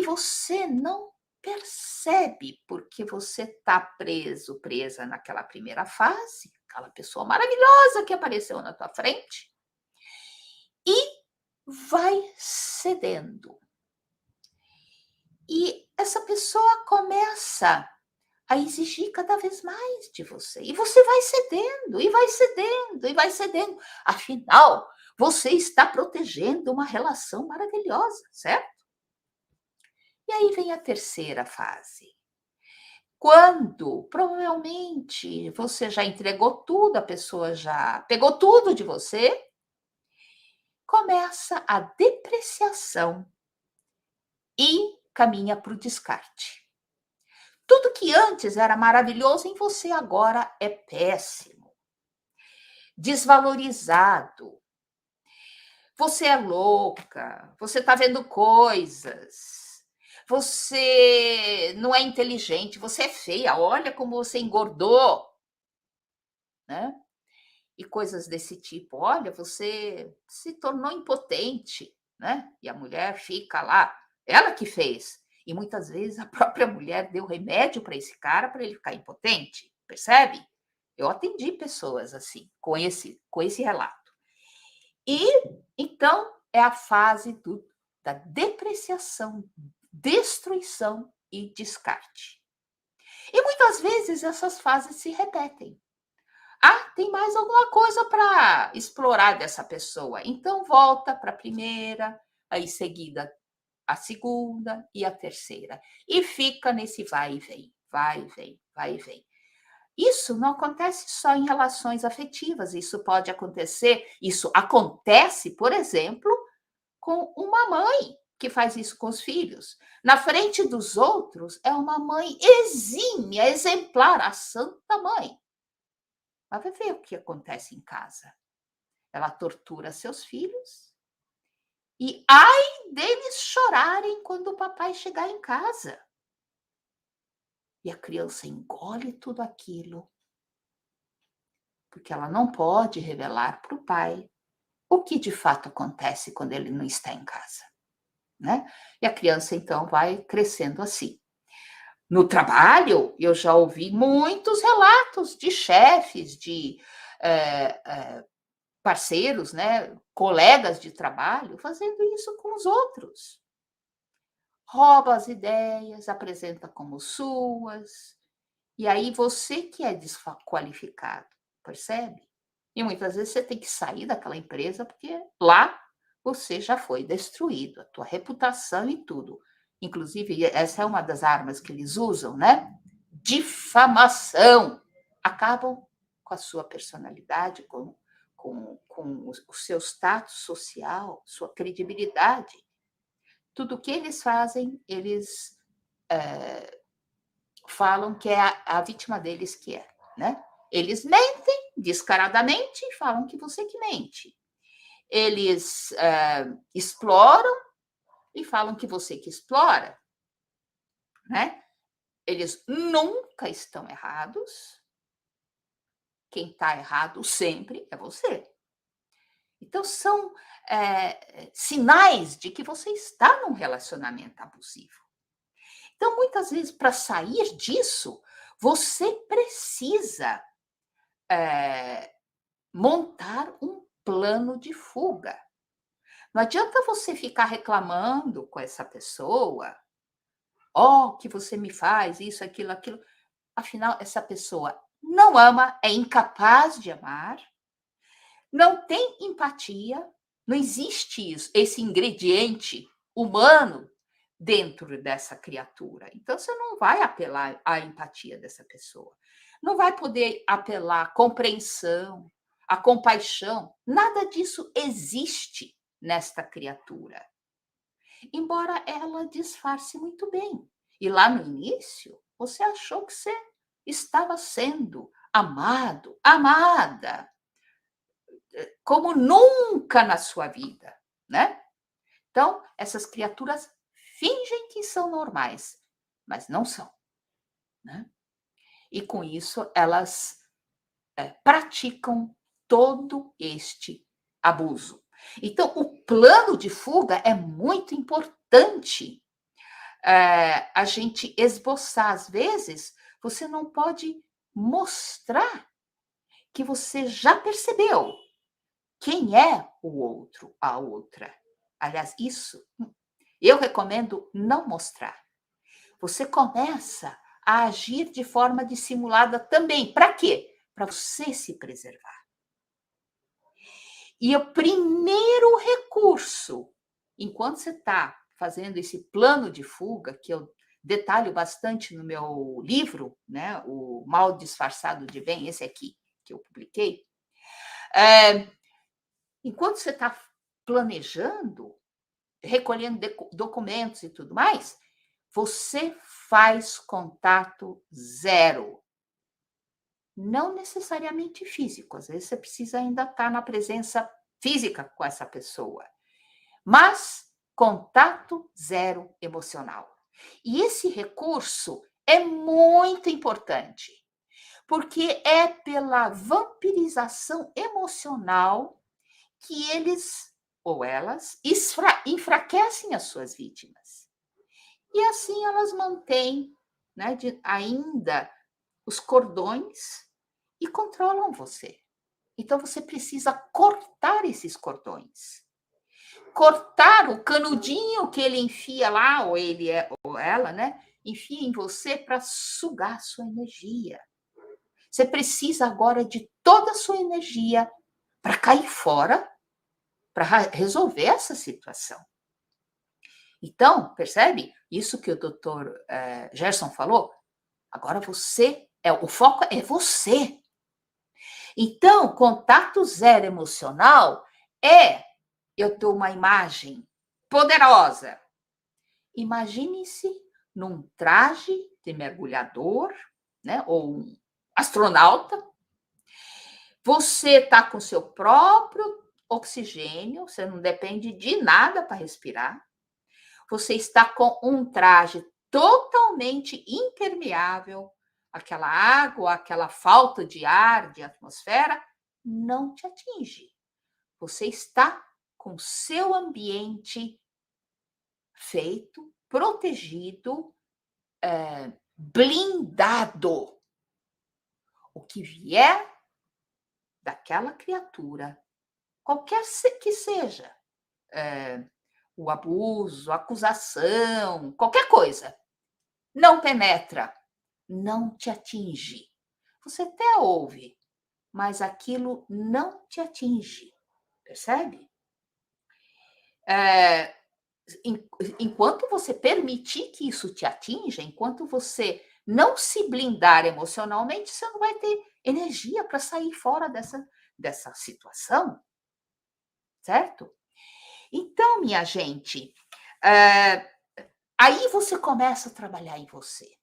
você não percebe, porque você está presa naquela primeira fase, aquela pessoa maravilhosa que apareceu na tua frente, e vai cedendo. E essa pessoa começa a exigir cada vez mais de você. E você vai cedendo, e vai cedendo, e vai cedendo. Afinal, você está protegendo uma relação maravilhosa, certo? E aí vem a terceira fase. Quando, provavelmente, você já entregou tudo, a pessoa já pegou tudo de você, começa a depreciação e caminha para o descarte. Tudo que antes era maravilhoso em você agora é péssimo, desvalorizado. Você é louca, você está vendo coisas, você não é inteligente, você é feia, olha como você engordou, né? E coisas desse tipo. Olha, você se tornou impotente, né? E a mulher fica lá, ela que fez. E muitas vezes a própria mulher deu remédio para esse cara para ele ficar impotente, percebe? Eu atendi pessoas assim, com esse relato. E então é a fase da depreciação, destruição e descarte. E muitas vezes essas fases se repetem. Ah, tem mais alguma coisa para explorar dessa pessoa. Então volta para a primeira, aí em seguida a segunda e a terceira. E fica nesse vai e vem, vai e vem, vai e vem. Isso não acontece só em relações afetivas, isso acontece, por exemplo, com uma mãe que faz isso com os filhos. Na frente dos outros, é uma mãe exímia, exemplar, a santa mãe. Mas vai ver o que acontece em casa. Ela tortura seus filhos e ai deles chorarem quando o papai chegar em casa. E a criança engole tudo aquilo, porque ela não pode revelar para o pai o que de fato acontece quando ele não está em casa, né? E a criança, então, vai crescendo assim. No trabalho, eu já ouvi muitos relatos de chefes, de parceiros, né, colegas de trabalho, fazendo isso com os outros. Rouba as ideias, apresenta como suas, e aí você que é desqualificado, percebe? E muitas vezes você tem que sair daquela empresa porque lá você já foi destruído, a tua reputação e tudo. Inclusive, essa é uma das armas que eles usam, né? Difamação. Acabam com a sua personalidade, com o seu status social, sua credibilidade. Tudo que eles fazem, eles falam que é a vítima deles que é, né? Eles mentem descaradamente e falam que você que mente. Eles exploram e falam que você que explora, né? Eles nunca estão errados. Quem está errado sempre é você. Então, são sinais de que você está num relacionamento abusivo. Então, muitas vezes, para sair disso, você precisa montar um plano de fuga. Não adianta você ficar reclamando com essa pessoa, que você me faz isso, aquilo, aquilo. Afinal, essa pessoa não ama, é incapaz de amar, não tem empatia, não existe isso, esse ingrediente humano dentro dessa criatura. Então, você não vai apelar à empatia dessa pessoa. Não vai poder apelar à compreensão, à compaixão. Nada disso existe nesta criatura. Embora ela disfarce muito bem. E lá no início, você achou que você estava sendo amado, amada, como nunca na sua vida, né? Então, essas criaturas fingem que são normais, mas não são, né? E com isso, elas praticam todo este abuso. Então, o plano de fuga é muito importante a gente esboçar. Às vezes, você não pode mostrar que você já percebeu quem é o outro, a outra. Aliás, isso eu recomendo não mostrar. Você começa a agir de forma dissimulada também. Para quê? Para você se preservar. E o primeiro recurso, enquanto você está fazendo esse plano de fuga, que eu detalho bastante no meu livro, né, O Mal Disfarçado de Bem, esse aqui que eu publiquei, enquanto você está planejando, recolhendo documentos e tudo mais, você faz contato zero. Não necessariamente físico, às vezes você precisa ainda estar na presença física com essa pessoa, mas contato zero emocional. E esse recurso é muito importante, porque é pela vampirização emocional que eles ou elas enfraquecem as suas vítimas. E assim elas mantêm, né, ainda os cordões e controlam você. Então, você precisa cortar esses cordões. Cortar o canudinho que ele enfia lá, ou ele ou ela, né? Enfia em você para sugar a sua energia. Você precisa agora de toda a sua energia para cair fora, para resolver essa situação. Então, percebe? Isso que o doutor Gerson falou, agora o foco é você. Então, contato zero emocional eu dou uma imagem poderosa. Imagine-se num traje de mergulhador, né, ou um astronauta. Você está com seu próprio oxigênio, você não depende de nada para respirar. Você está com um traje totalmente impermeável, aquela água, aquela falta de ar, de atmosfera, não te atinge. Você está com seu ambiente feito, protegido, blindado. O que vier daquela criatura, qualquer que seja, o abuso, a acusação, qualquer coisa, não penetra, não te atinge. Você até ouve, mas aquilo não te atinge, percebe? Enquanto você permitir que isso te atinja, enquanto você não se blindar emocionalmente, você não vai ter energia para sair fora dessa situação, certo? Então, minha gente, aí você começa a trabalhar em você.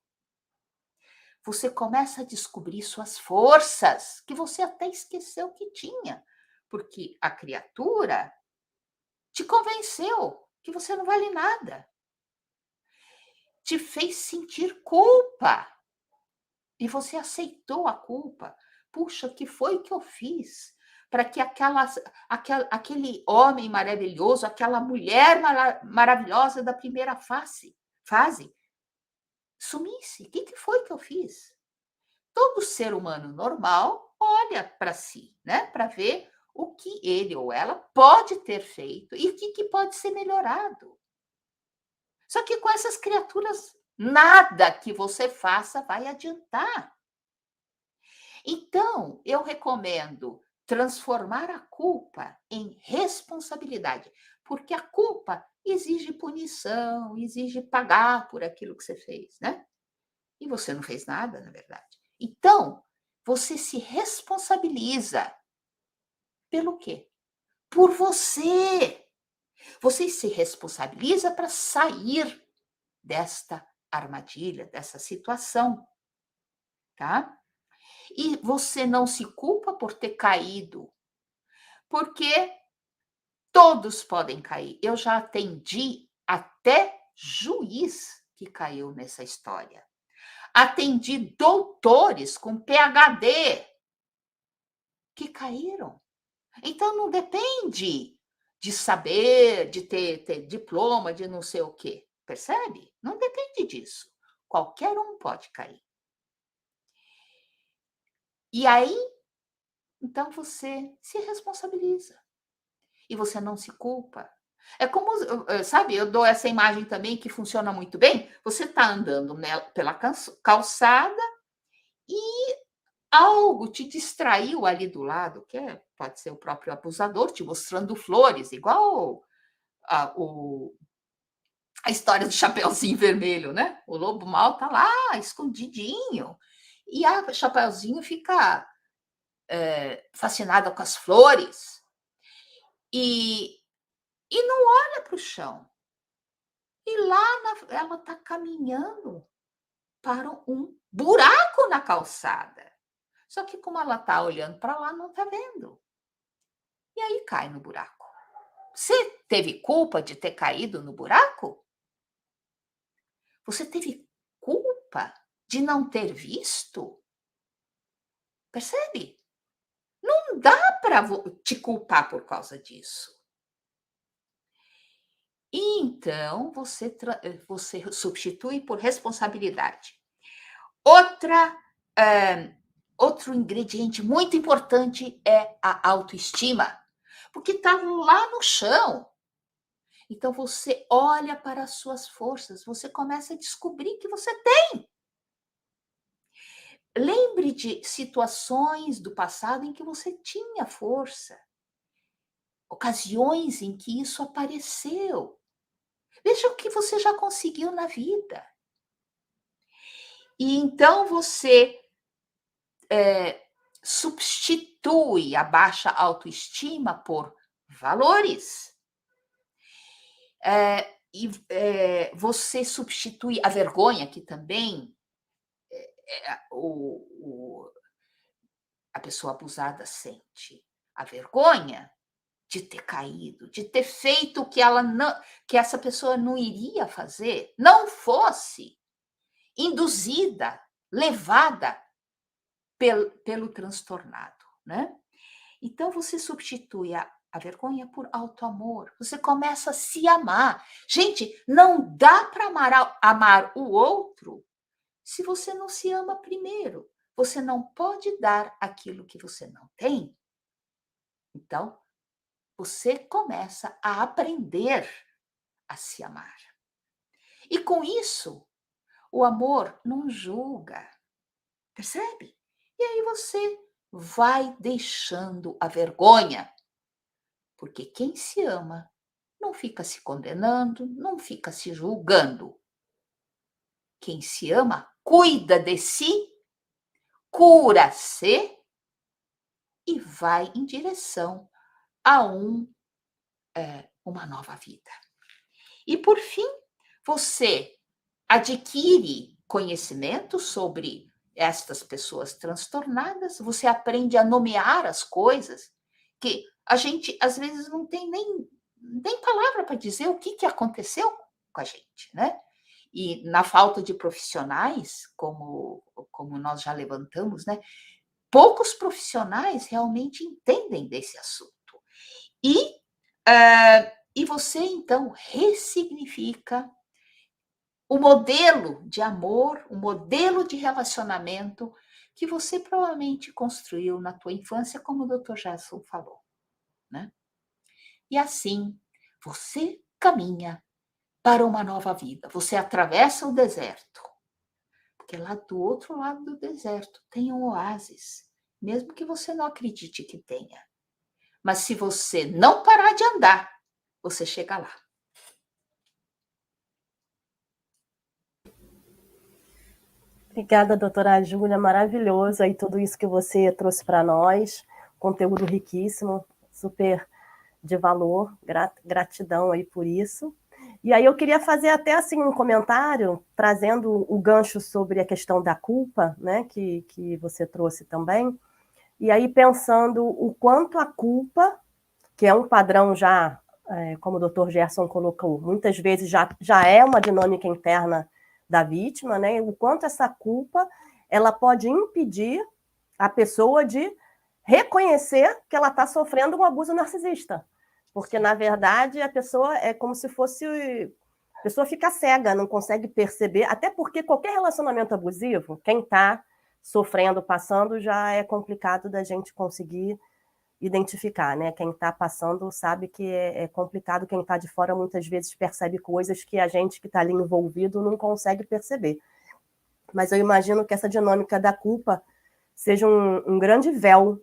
você começa a descobrir suas forças, que você até esqueceu que tinha, porque a criatura te convenceu que você não vale nada, te fez sentir culpa, e você aceitou a culpa. Puxa, o que foi que eu fiz para que aquele homem maravilhoso, aquela mulher maravilhosa da primeira fase sumisse? O que foi que eu fiz? Todo ser humano normal olha para si, né? Para ver o que ele ou ela pode ter feito e o que pode ser melhorado. Só que com essas criaturas, nada que você faça vai adiantar. Então, eu recomendo transformar a culpa em responsabilidade, porque a culpa exige punição, exige pagar por aquilo que você fez, né? E você não fez nada, na verdade. Então, você se responsabiliza pelo quê? Por você. Você se responsabiliza para sair desta armadilha, dessa situação, tá? E você não se culpa por ter caído, porque todos podem cair. Eu já atendi até juiz que caiu nessa história. Atendi doutores com PhD que caíram. Então, não depende de saber, de ter diploma, de não sei o quê. Percebe? Não depende disso. Qualquer um pode cair. E aí, então, você se responsabiliza. E você não se culpa. É como, sabe, eu dou essa imagem também que funciona muito bem. Você está andando pela calçada e algo te distraiu ali do lado, pode ser o próprio abusador te mostrando flores, igual a história do Chapeuzinho Vermelho, né? O lobo mau está lá, escondidinho. E a Chapeuzinho fica fascinada com as flores. E não olha para o chão. E lá ela está caminhando para um buraco na calçada. Só que como ela está olhando para lá, não está vendo. E aí cai no buraco. Você teve culpa de ter caído no buraco? Você teve culpa de não ter visto? Percebe? Não dá para te culpar por causa disso. Então, você substitui por responsabilidade. Outro ingrediente muito importante é a autoestima, porque está lá no chão. Então, você olha para as suas forças, você começa a descobrir que você tem. Lembre de situações do passado em que você tinha força, ocasiões em que isso apareceu. Veja o que você já conseguiu na vida. E então você substitui a baixa autoestima por valores. Você substitui a vergonha, que também a pessoa abusada sente. A vergonha de ter caído, de ter feito o que essa pessoa não iria fazer, não fosse induzida, levada pelo transtornado, né? Então, você substitui a vergonha por autoamor. Você começa a se amar. Gente, não dá para amar o outro se você não se ama primeiro. Você não pode dar aquilo que você não tem. Então, você começa a aprender a se amar. E com isso, o amor não julga. Percebe? E aí você vai deixando a vergonha. Porque quem se ama não fica se condenando, não fica se julgando. Quem se ama cuida de si, cura-se e vai em direção a uma nova vida. E por fim, você adquire conhecimento sobre estas pessoas transtornadas, você aprende a nomear as coisas, que a gente, às vezes, não tem nem palavra para dizer o que aconteceu com a gente, né? E na falta de profissionais, como nós já levantamos, né? Poucos profissionais realmente entendem desse assunto. E você, então, ressignifica o modelo de amor, o modelo de relacionamento que você provavelmente construiu na tua infância, como o Dr. Gerson falou, né? E assim, você caminha para uma nova vida. Você atravessa o deserto, porque lá do outro lado do deserto tem um oásis, mesmo que você não acredite que tenha. Mas se você não parar de andar, você chega lá. Obrigada, doutora Júlia, maravilhoso aí tudo isso que você trouxe para nós, conteúdo riquíssimo, super de valor, gratidão aí por isso. E aí eu queria fazer até assim um comentário, trazendo o gancho sobre a questão da culpa, né, que você trouxe também, e aí pensando o quanto a culpa, que é um padrão já, como o doutor Gerson colocou, muitas vezes já é uma dinâmica interna da vítima, né? O quanto essa culpa ela pode impedir a pessoa de reconhecer que ela está sofrendo um abuso narcisista. Porque, na verdade, a pessoa é como se fosse... A pessoa fica cega, não consegue perceber, até porque qualquer relacionamento abusivo, quem está sofrendo, passando, já é complicado da gente conseguir identificar, né? Quem está passando sabe que é complicado, quem está de fora muitas vezes percebe coisas que a gente que está ali envolvido não consegue perceber. Mas eu imagino que essa dinâmica da culpa seja um grande véu,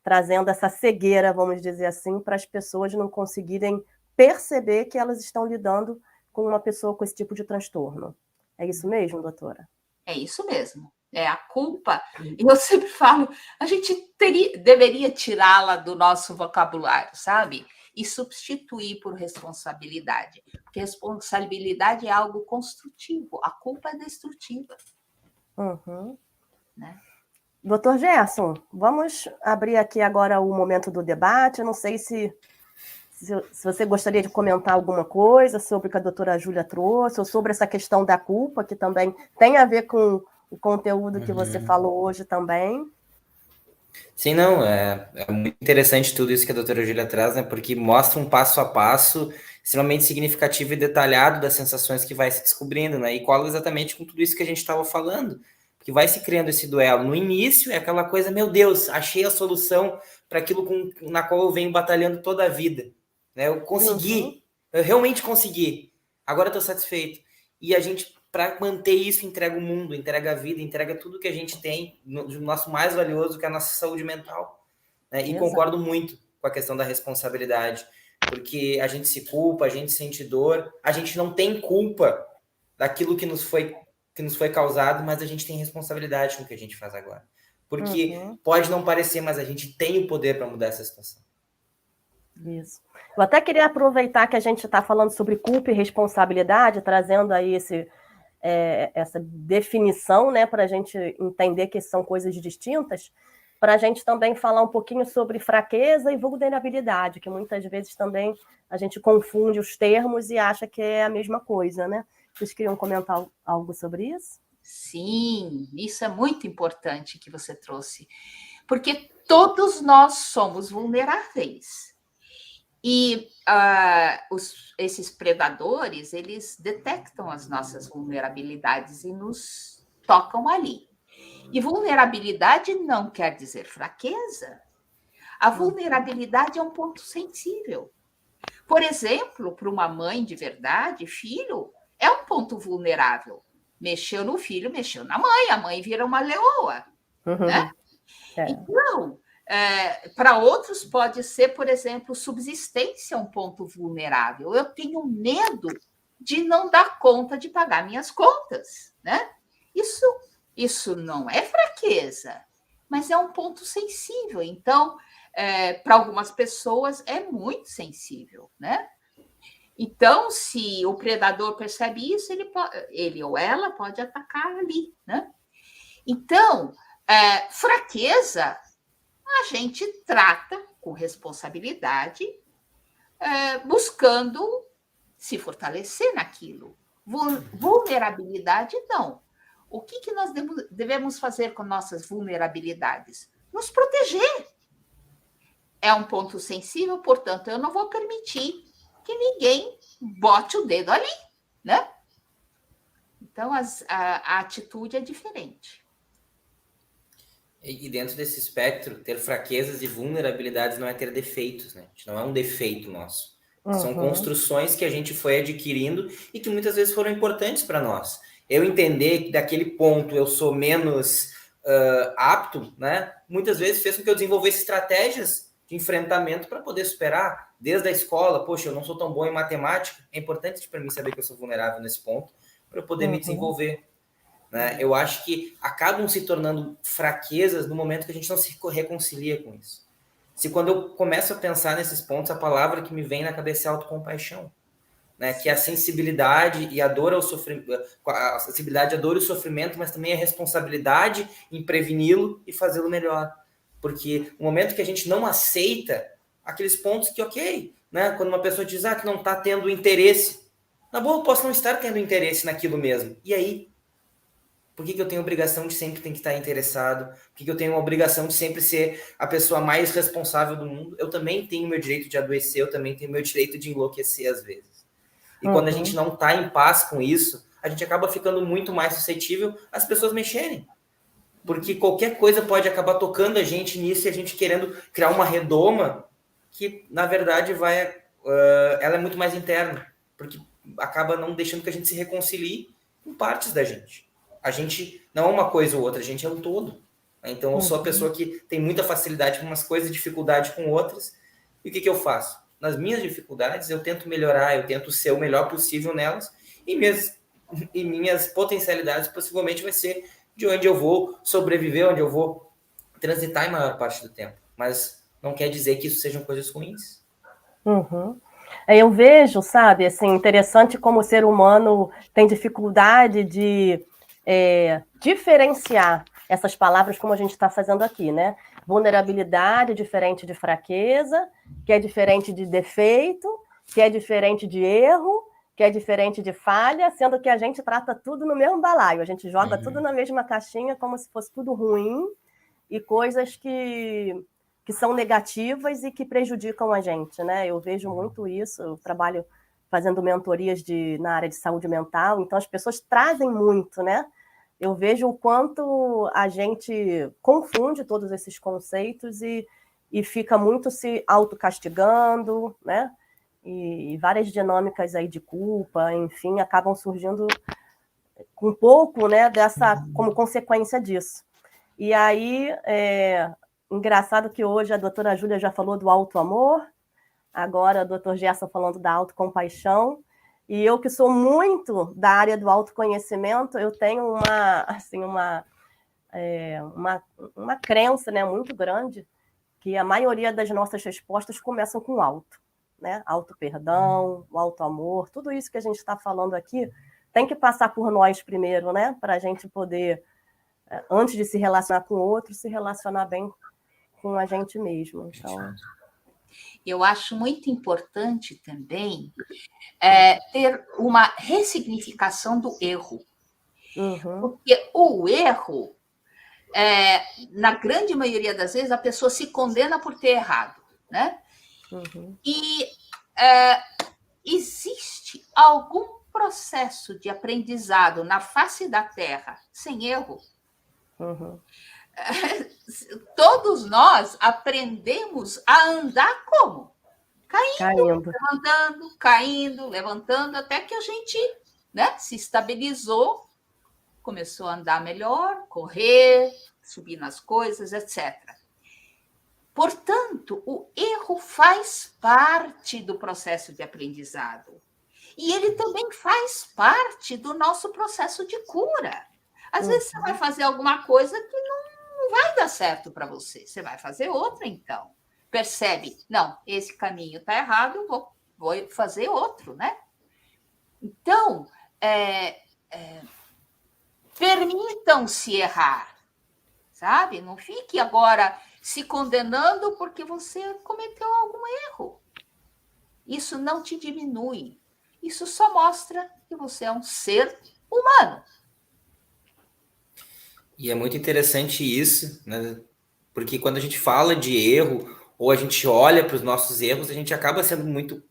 trazendo essa cegueira, vamos dizer assim, para as pessoas não conseguirem perceber que elas estão lidando com uma pessoa com esse tipo de transtorno. É isso mesmo, doutora? É isso mesmo. É a culpa, e eu sempre falo, a gente deveria tirá-la do nosso vocabulário, sabe? E substituir por responsabilidade. Porque responsabilidade é algo construtivo, a culpa é destrutiva. Uhum. Né? Doutor Gerson, vamos abrir aqui agora o momento do debate. Eu não sei se você gostaria de comentar alguma coisa sobre o que a doutora Júlia trouxe, ou sobre essa questão da culpa, que também tem a ver com o conteúdo que você falou hoje também. Sim, não, é muito interessante tudo isso que a doutora Júlia traz, né? Porque mostra um passo a passo extremamente significativo e detalhado das sensações que vai se descobrindo, né? E cola exatamente com tudo isso que a gente estava falando, que vai se criando esse duelo. No início é aquela coisa, meu Deus, achei a solução para aquilo na qual eu venho batalhando toda a vida, né? Eu consegui, eu realmente consegui, agora estou satisfeito. E a gente, para manter isso, entrega o mundo, entrega a vida, entrega tudo que a gente tem, o nosso mais valioso, que é a nossa saúde mental. Né? E concordo muito com a questão da responsabilidade, porque a gente se culpa, a gente sente dor, a gente não tem culpa daquilo que nos foi causado, mas a gente tem responsabilidade com o que a gente faz agora. Porque pode não parecer, mas a gente tem o poder para mudar essa situação. Isso. Eu até queria aproveitar que a gente está falando sobre culpa e responsabilidade, trazendo aí essa definição, né, para a gente entender que são coisas distintas, para a gente também falar um pouquinho sobre fraqueza e vulnerabilidade, que muitas vezes também a gente confunde os termos e acha que é a mesma coisa, né? Vocês queriam comentar algo sobre isso? Sim, isso é muito importante que você trouxe, porque todos nós somos vulneráveis. E esses predadores, eles detectam as nossas vulnerabilidades e nos tocam ali. E vulnerabilidade não quer dizer fraqueza. A vulnerabilidade é um ponto sensível. Por exemplo, para uma mãe de verdade, filho é um ponto vulnerável. Mexeu no filho, mexeu na mãe, a mãe vira uma leoa. Né? Então, para outros pode ser, por exemplo, subsistência um ponto vulnerável. Eu tenho medo de não dar conta de pagar minhas contas. Né? Isso não é fraqueza, mas é um ponto sensível. Então, para algumas pessoas é muito sensível, né? Então, se o predador percebe isso, ele ou ela pode atacar ali, né? Então, fraqueza a gente trata com responsabilidade, buscando se fortalecer naquilo. Vulnerabilidade, não. O que nós devemos fazer com nossas vulnerabilidades? Nos proteger. É um ponto sensível, portanto, eu não vou permitir que ninguém bote o dedo ali, né? Então, a atitude é diferente. E dentro desse espectro, ter fraquezas e vulnerabilidades não é ter defeitos, né? Não é um defeito nosso. São construções que a gente foi adquirindo e que muitas vezes foram importantes para nós. Eu entender que daquele ponto eu sou menos apto, né? Muitas vezes fez com que eu desenvolvesse estratégias de enfrentamento para poder superar. Desde a escola, poxa, eu não sou tão bom em matemática, é importante para mim saber que eu sou vulnerável nesse ponto para eu poder me desenvolver. Né? Eu acho que acabam se tornando fraquezas no momento que a gente não se reconcilia com isso. Se quando eu começo a pensar nesses pontos, a palavra que me vem na cabeça é autocompaixão, né? Que é a sensibilidade e a dor ao sofrimento, a sensibilidade, a dor e o sofrimento, mas também a responsabilidade em preveni-lo e fazê-lo melhor. Porque o momento que a gente não aceita aqueles pontos que, ok, né? Quando uma pessoa diz que não está tendo interesse, na boa, eu posso não estar tendo interesse naquilo mesmo. E aí? Por que eu tenho a obrigação de sempre ter que estar interessado? Por que eu tenho a obrigação de sempre ser a pessoa mais responsável do mundo? Eu também tenho meu direito de adoecer, eu também tenho meu direito de enlouquecer às vezes. E quando a gente não está em paz com isso, a gente acaba ficando muito mais suscetível às pessoas mexerem. Porque qualquer coisa pode acabar tocando a gente nisso e a gente querendo criar uma redoma que, na verdade, ela é muito mais interna. Porque acaba não deixando que a gente se reconcilie com partes da gente. A gente não é uma coisa ou outra, a gente é um todo. Então, eu sou a pessoa que tem muita facilidade com umas coisas e dificuldade com outras. E o que eu faço? Nas minhas dificuldades, eu tento melhorar, eu tento ser o melhor possível nelas. E minhas potencialidades, possivelmente, vai ser de onde eu vou sobreviver, onde eu vou transitar em maior parte do tempo. Mas não quer dizer que isso sejam coisas ruins. Eu vejo, sabe, assim, interessante como o ser humano tem dificuldade de diferenciar essas palavras como a gente está fazendo aqui, né? Vulnerabilidade é diferente de fraqueza, que é diferente de defeito, que é diferente de erro, que é diferente de falha, sendo que a gente trata tudo no mesmo balaio, a gente joga tudo na mesma caixinha como se fosse tudo ruim e coisas que são negativas e que prejudicam a gente, né? Eu vejo muito isso, eu trabalho fazendo mentorias na área de saúde mental, então as pessoas trazem muito, né? Eu vejo o quanto a gente confunde todos esses conceitos e fica muito se autocastigando, né? E várias dinâmicas aí de culpa, enfim, acabam surgindo um pouco, né, como consequência disso. E aí, engraçado que hoje a doutora Júlia já falou do auto-amor, agora o doutor Gerson falando da autocompaixão, e eu que sou muito da área do autoconhecimento, eu tenho uma crença, né, muito grande, que a maioria das nossas respostas começam com auto, né? Auto-perdão, o auto-amor, tudo isso que a gente está falando aqui tem que passar por nós primeiro, né? Para a gente poder, antes de se relacionar com o outro, se relacionar bem com a gente mesmo. Então, eu acho muito importante também ter uma ressignificação do erro. Porque o erro, na grande maioria das vezes, a pessoa se condena por ter errado, né? E existe algum processo de aprendizado na face da Terra sem erro? Todos nós aprendemos a andar como? Caindo, levantando, caindo, levantando, até que a gente, né, se estabilizou, começou a andar melhor, correr, subir nas coisas, etc. Portanto, o erro faz parte do processo de aprendizado. E ele também faz parte do nosso processo de cura. Às vezes você vai fazer alguma coisa que não vai dar certo para você. Você vai fazer outra, então. Percebe? Não, esse caminho está errado, vou fazer outro, né? Então, permitam-se errar. sabe? Não fique agora se condenando porque você cometeu algum erro. Isso não te diminui. Isso só mostra que você é um ser humano. E é muito interessante isso, né? Porque quando a gente fala de erro, ou a gente olha para os nossos erros, a gente acaba sendo muito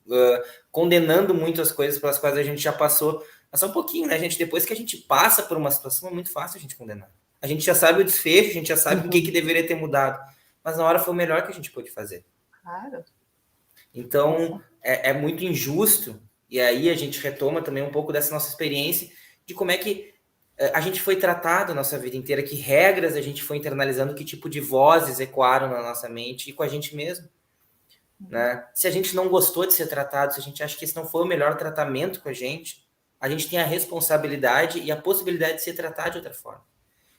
condenando muito as coisas pelas quais a gente já passou. Mas só um pouquinho, né, gente? Depois que a gente passa por uma situação, é muito fácil a gente condenar. A gente já sabe o desfecho, a gente já sabe o que deveria ter mudado. Mas na hora foi o melhor que a gente pôde fazer. Claro. Então, é muito injusto. E aí a gente retoma também um pouco dessa nossa experiência de como é que a gente foi tratado a nossa vida inteira, que regras a gente foi internalizando, que tipo de vozes ecoaram na nossa mente e com a gente mesmo. Né? Se a gente não gostou de ser tratado, se a gente acha que esse não foi o melhor tratamento com a gente tem a responsabilidade e a possibilidade de ser tratado de outra forma.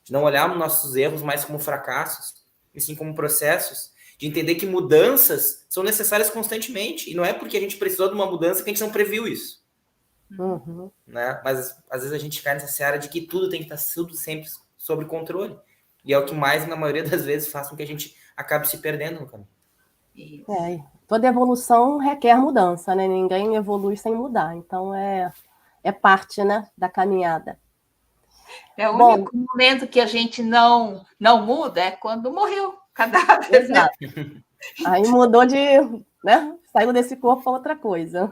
De não olharmos nossos erros mais como fracassos, e sim como processos, de entender que mudanças são necessárias constantemente. E não é porque a gente precisou de uma mudança que a gente não previu isso. Uhum. Né? Mas às vezes a gente cai nessa seara de que tudo tem que estar tudo sempre sob controle. E é o que mais, na maioria das vezes, faz com que a gente acabe se perdendo no caminho. Toda evolução requer mudança, né? Ninguém evolui sem mudar. Então, é parte, né, da caminhada. É o único momento que a gente não muda é quando morreu. Cadáver. Exato. Aí mudou de, né? Saiu desse corpo para outra coisa.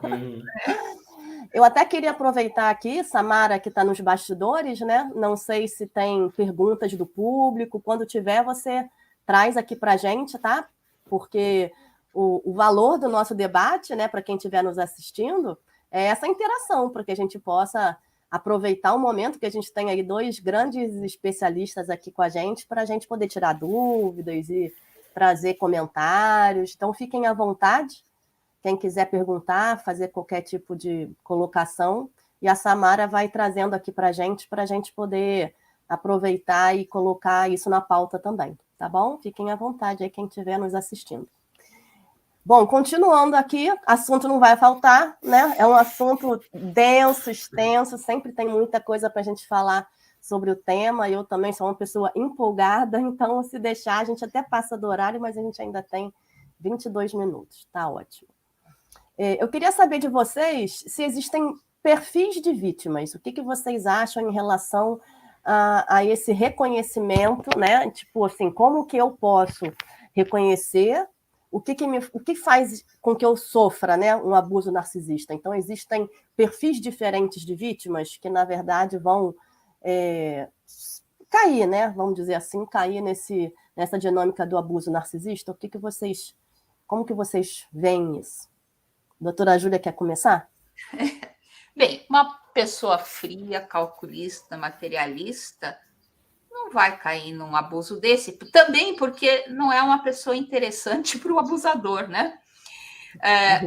Eu até queria aproveitar aqui, Samara, que está nos bastidores, né? Não sei se tem perguntas do público. Quando tiver, você traz aqui para a gente, tá? Porque o valor do nosso debate, né, para quem estiver nos assistindo, é essa interação, para que a gente possa aproveitar o momento que a gente tem aí 2 grandes especialistas aqui com a gente, para a gente poder tirar dúvidas e trazer comentários. Então, fiquem à vontade, quem quiser perguntar, fazer qualquer tipo de colocação, e a Samara vai trazendo aqui para a gente poder aproveitar e colocar isso na pauta também, tá bom? Fiquem à vontade aí, quem estiver nos assistindo. Bom, continuando aqui, assunto não vai faltar, né? É um assunto denso, extenso, sempre tem muita coisa para a gente falar sobre o tema. Eu também sou uma pessoa empolgada, então, se deixar, a gente até passa do horário, mas a gente ainda tem 22 minutos, tá ótimo. Eu queria saber de vocês se existem perfis de vítimas. O que que vocês acham em relação a esse reconhecimento, né? Tipo assim, como que eu posso reconhecer o que faz com que eu sofra, né, um abuso narcisista? Então, existem perfis diferentes de vítimas que, na verdade, vão cair, né? Vamos dizer assim, cair nessa dinâmica do abuso narcisista. Como que vocês veem isso? Doutora Júlia, quer começar? Bem, uma pessoa fria, calculista, materialista, não vai cair num abuso desse, também porque não é uma pessoa interessante para o abusador, né?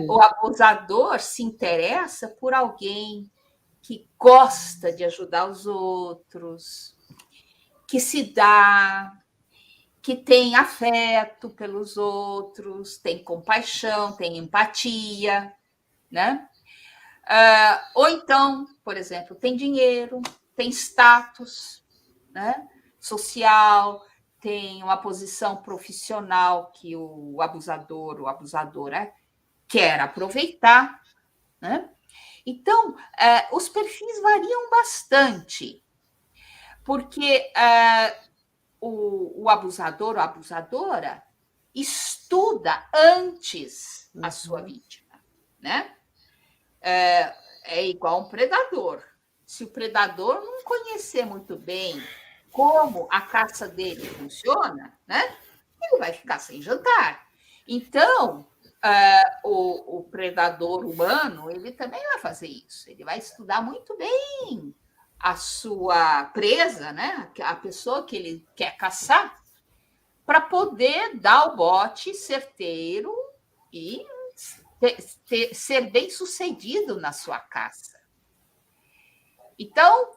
O abusador se interessa por alguém que gosta de ajudar os outros, que se dá, que tem afeto pelos outros, tem compaixão, tem empatia, né? Ou então, por exemplo, tem dinheiro, tem status, né, social, tem uma posição profissional que o abusador ou abusadora quer aproveitar, né? Então, os perfis variam bastante, porque o abusador ou a abusadora estuda antes a sua vítima, né? É igual um predador. Se o predador não conhecer muito bem como a caça dele funciona, né, ele vai ficar sem jantar. Então, o predador humano, ele também vai fazer isso. Ele vai estudar muito bem a sua presa, né, a pessoa que ele quer caçar, para poder dar o bote certeiro e ser bem sucedido na sua caça. Então,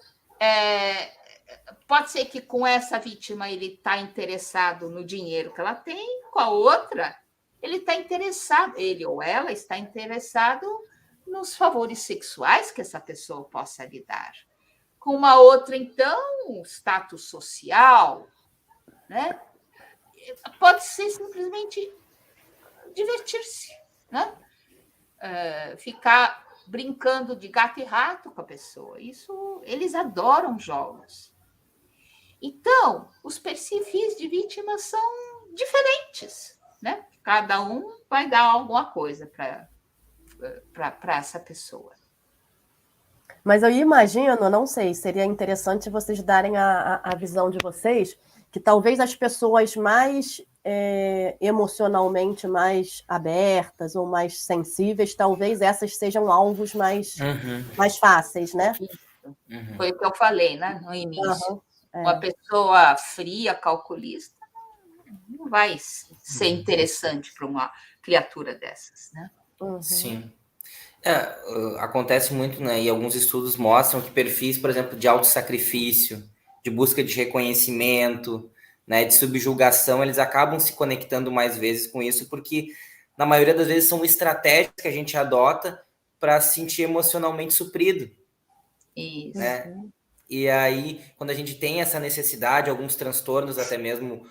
pode ser que com essa vítima ele está interessado no dinheiro que ela tem, com a outra ele está interessado, ele ou ela está interessado nos favores sexuais que essa pessoa possa lhe dar. Com uma outra, então, status social, né? Pode ser simplesmente divertir-se, né? Ficar brincando de gato e rato com a pessoa. Isso, eles adoram jogos. Então, os perfis de vítimas são diferentes, né? Cada um vai dar alguma coisa para essa pessoa. Mas eu imagino, não sei, seria interessante vocês darem a visão de vocês, que talvez as pessoas mais emocionalmente mais abertas ou mais sensíveis, talvez essas sejam alvos mais fáceis, né? Foi o que eu falei, né, no início. Uma pessoa fria, calculista, não vai ser interessante para uma criatura dessas, né? Sim. Acontece muito, né? E alguns estudos mostram que perfis, por exemplo, de autossacrifício, de busca de reconhecimento, né, de subjugação, eles acabam se conectando mais vezes com isso, porque na maioria das vezes são estratégias que a gente adota para se sentir emocionalmente suprido. Isso. Né? E aí, quando a gente tem essa necessidade, alguns transtornos, até mesmo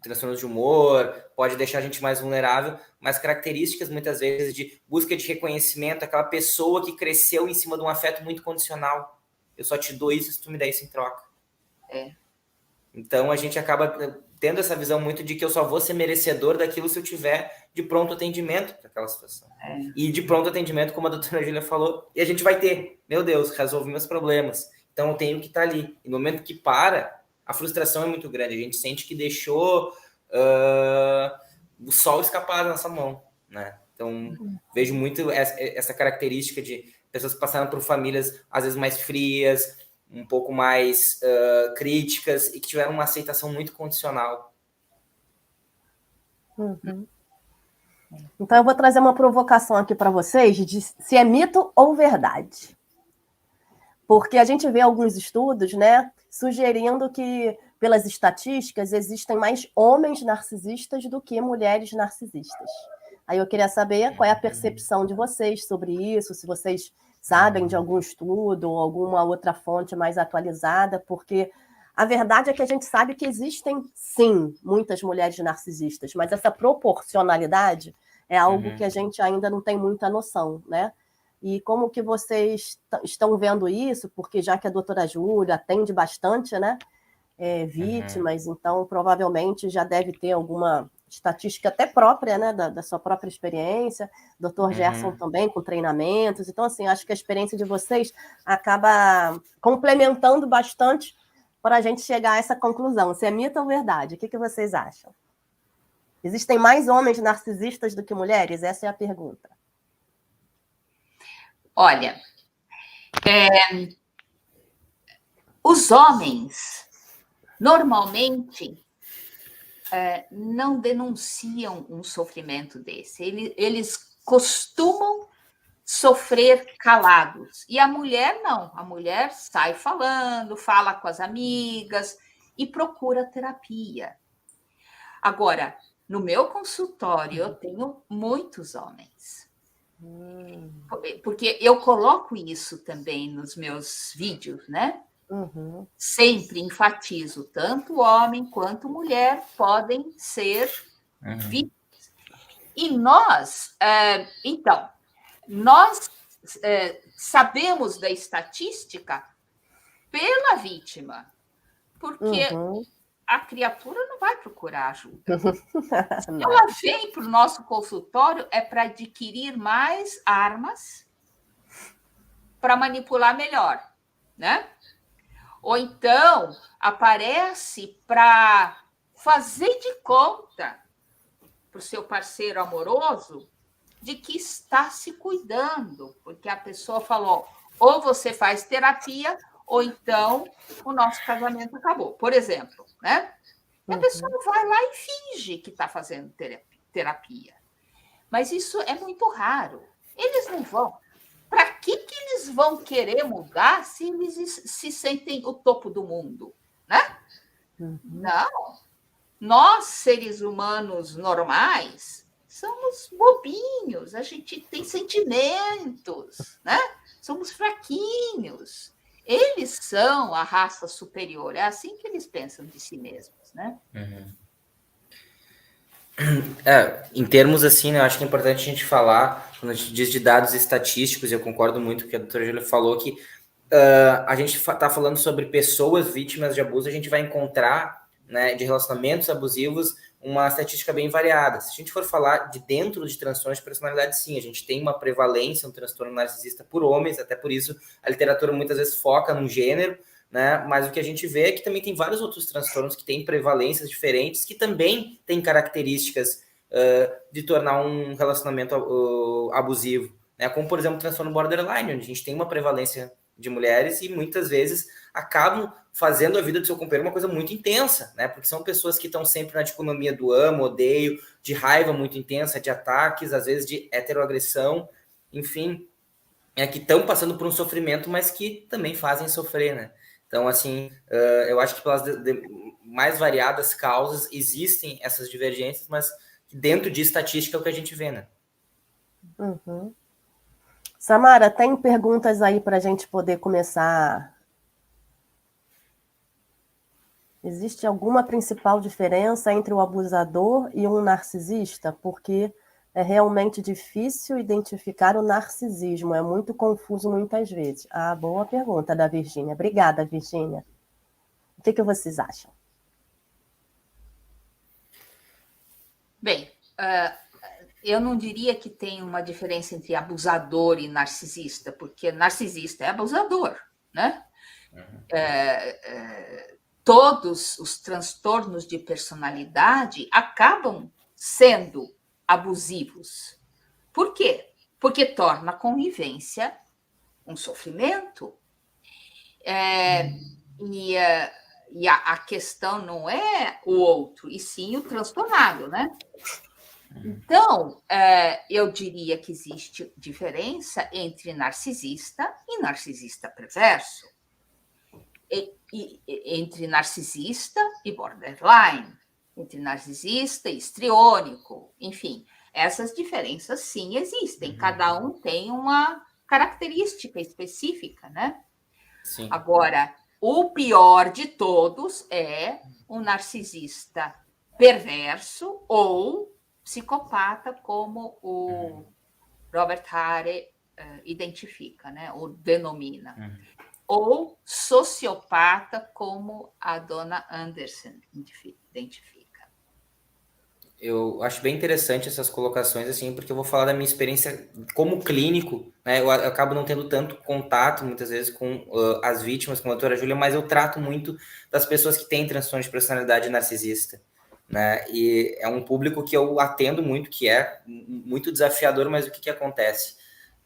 transtornos de humor, pode deixar a gente mais vulnerável, mas características muitas vezes de busca de reconhecimento, aquela pessoa que cresceu em cima de um afeto muito condicional. Eu só te dou isso se tu me der isso em troca. Então a gente acaba tendo essa visão muito de que eu só vou ser merecedor daquilo se eu tiver de pronto atendimento para aquela situação. E de pronto atendimento, como a doutora Júlia falou, e a gente vai ter, meu Deus, resolvi meus problemas. Então eu tenho que estar ali. E no momento que para, a frustração é muito grande. A gente sente que deixou o sol escapar da nossa mão, né? Então vejo muito essa característica de pessoas que passaram por famílias às vezes mais frias, um pouco mais críticas e que tiveram uma aceitação muito condicional. Então eu vou trazer uma provocação aqui para vocês de se é mito ou verdade. Porque a gente vê alguns estudos, né, sugerindo que, pelas estatísticas, existem mais homens narcisistas do que mulheres narcisistas. Aí eu queria saber qual é a percepção de vocês sobre isso, se vocês sabem de algum estudo ou alguma outra fonte mais atualizada, porque a verdade é que a gente sabe que existem, sim, muitas mulheres narcisistas, mas essa proporcionalidade é algo que a gente ainda não tem muita noção, né? E como que vocês estão vendo isso? Porque já que a doutora Júlia atende bastante, né, vítimas, então provavelmente já deve ter alguma estatística até própria, né, da sua própria experiência, doutor Gerson também, com treinamentos. Então, assim, acho que a experiência de vocês acaba complementando bastante para a gente chegar a essa conclusão. Se é mito ou verdade? O que vocês acham? Existem mais homens narcisistas do que mulheres? Essa é a pergunta. Olha, os homens, normalmente, não denunciam um sofrimento desse. Eles costumam sofrer calados. E a mulher não. A mulher sai falando, fala com as amigas e procura terapia. Agora, no meu consultório, eu tenho muitos homens. Porque eu coloco isso também nos meus vídeos, né? Sempre enfatizo, tanto homem quanto mulher podem ser vítimas. E nós, então, nós sabemos da estatística pela vítima, porque a criatura não vai procurar ajuda. Se ela vem para o nosso consultório, é para adquirir mais armas para manipular melhor, né? Ou então aparece para fazer de conta para o seu parceiro amoroso de que está se cuidando, porque a pessoa falou, ou você faz terapia, ou então o nosso casamento acabou. Por exemplo, né? E a pessoa vai lá e finge que está fazendo terapia. Mas isso é muito raro. Eles não vão. Para que eles vão querer mudar se eles se sentem o topo do mundo? Né? Não. Nós, seres humanos normais, somos bobinhos, a gente tem sentimentos, né? Somos fraquinhos. Eles são a raça superior, é assim que eles pensam de si mesmos, né? Em termos assim, né, eu acho que é importante a gente falar, quando a gente diz de dados estatísticos, eu concordo muito com o que a doutora Júlia falou, que a gente está falando sobre pessoas vítimas de abuso, a gente vai encontrar, né, de relacionamentos abusivos, uma estatística bem variada. Se a gente for falar de dentro de transtornos de personalidade, sim, a gente tem uma prevalência, um transtorno narcisista por homens, até por isso a literatura muitas vezes foca num gênero, né? Mas o que a gente vê é que também tem vários outros transtornos que têm prevalências diferentes, que também têm características de tornar um relacionamento abusivo, né? Como, por exemplo, o transtorno borderline, onde a gente tem uma prevalência de mulheres e muitas vezes acabam fazendo a vida do seu companheiro uma coisa muito intensa, né? Porque são pessoas que estão sempre na dicotomia do amo, odeio, de raiva muito intensa, de ataques, às vezes de heteroagressão, enfim, que estão passando por um sofrimento, mas que também fazem sofrer, né? Então, assim, eu acho que pelas mais variadas causas existem essas divergências, mas dentro de estatística é o que a gente vê, né? Uhum. Samara, tem perguntas aí para a gente poder começar? Existe alguma principal diferença entre o abusador e um narcisista? Porque é realmente difícil identificar o narcisismo, é muito confuso muitas vezes. Ah, boa pergunta da Virgínia. Obrigada, Virgínia. O que vocês acham? Bem, eu não diria que tem uma diferença entre abusador e narcisista, porque narcisista é abusador, né? Todos os transtornos de personalidade acabam sendo abusivos. Por quê? Porque torna a convivência um sofrimento. E a questão não é o outro, e sim o transtornado, né? Então, eu diria que existe diferença entre narcisista e narcisista perverso, entre narcisista e borderline, entre narcisista e histriônico, enfim, essas diferenças sim existem, cada um tem uma característica específica, né? Sim. Agora, o pior de todos é o narcisista perverso ou psicopata, como o Robert Hare identifica, né, ou denomina. Ou sociopata, como a dona Anderson identifica. Eu acho bem interessante essas colocações, assim, porque eu vou falar da minha experiência como clínico, né? Eu acabo não tendo tanto contato, muitas vezes, com as vítimas, com a doutora Júlia, mas eu trato muito das pessoas que têm transtorno de personalidade narcisista, né? E é um público que eu atendo muito, que é muito desafiador, mas o que acontece?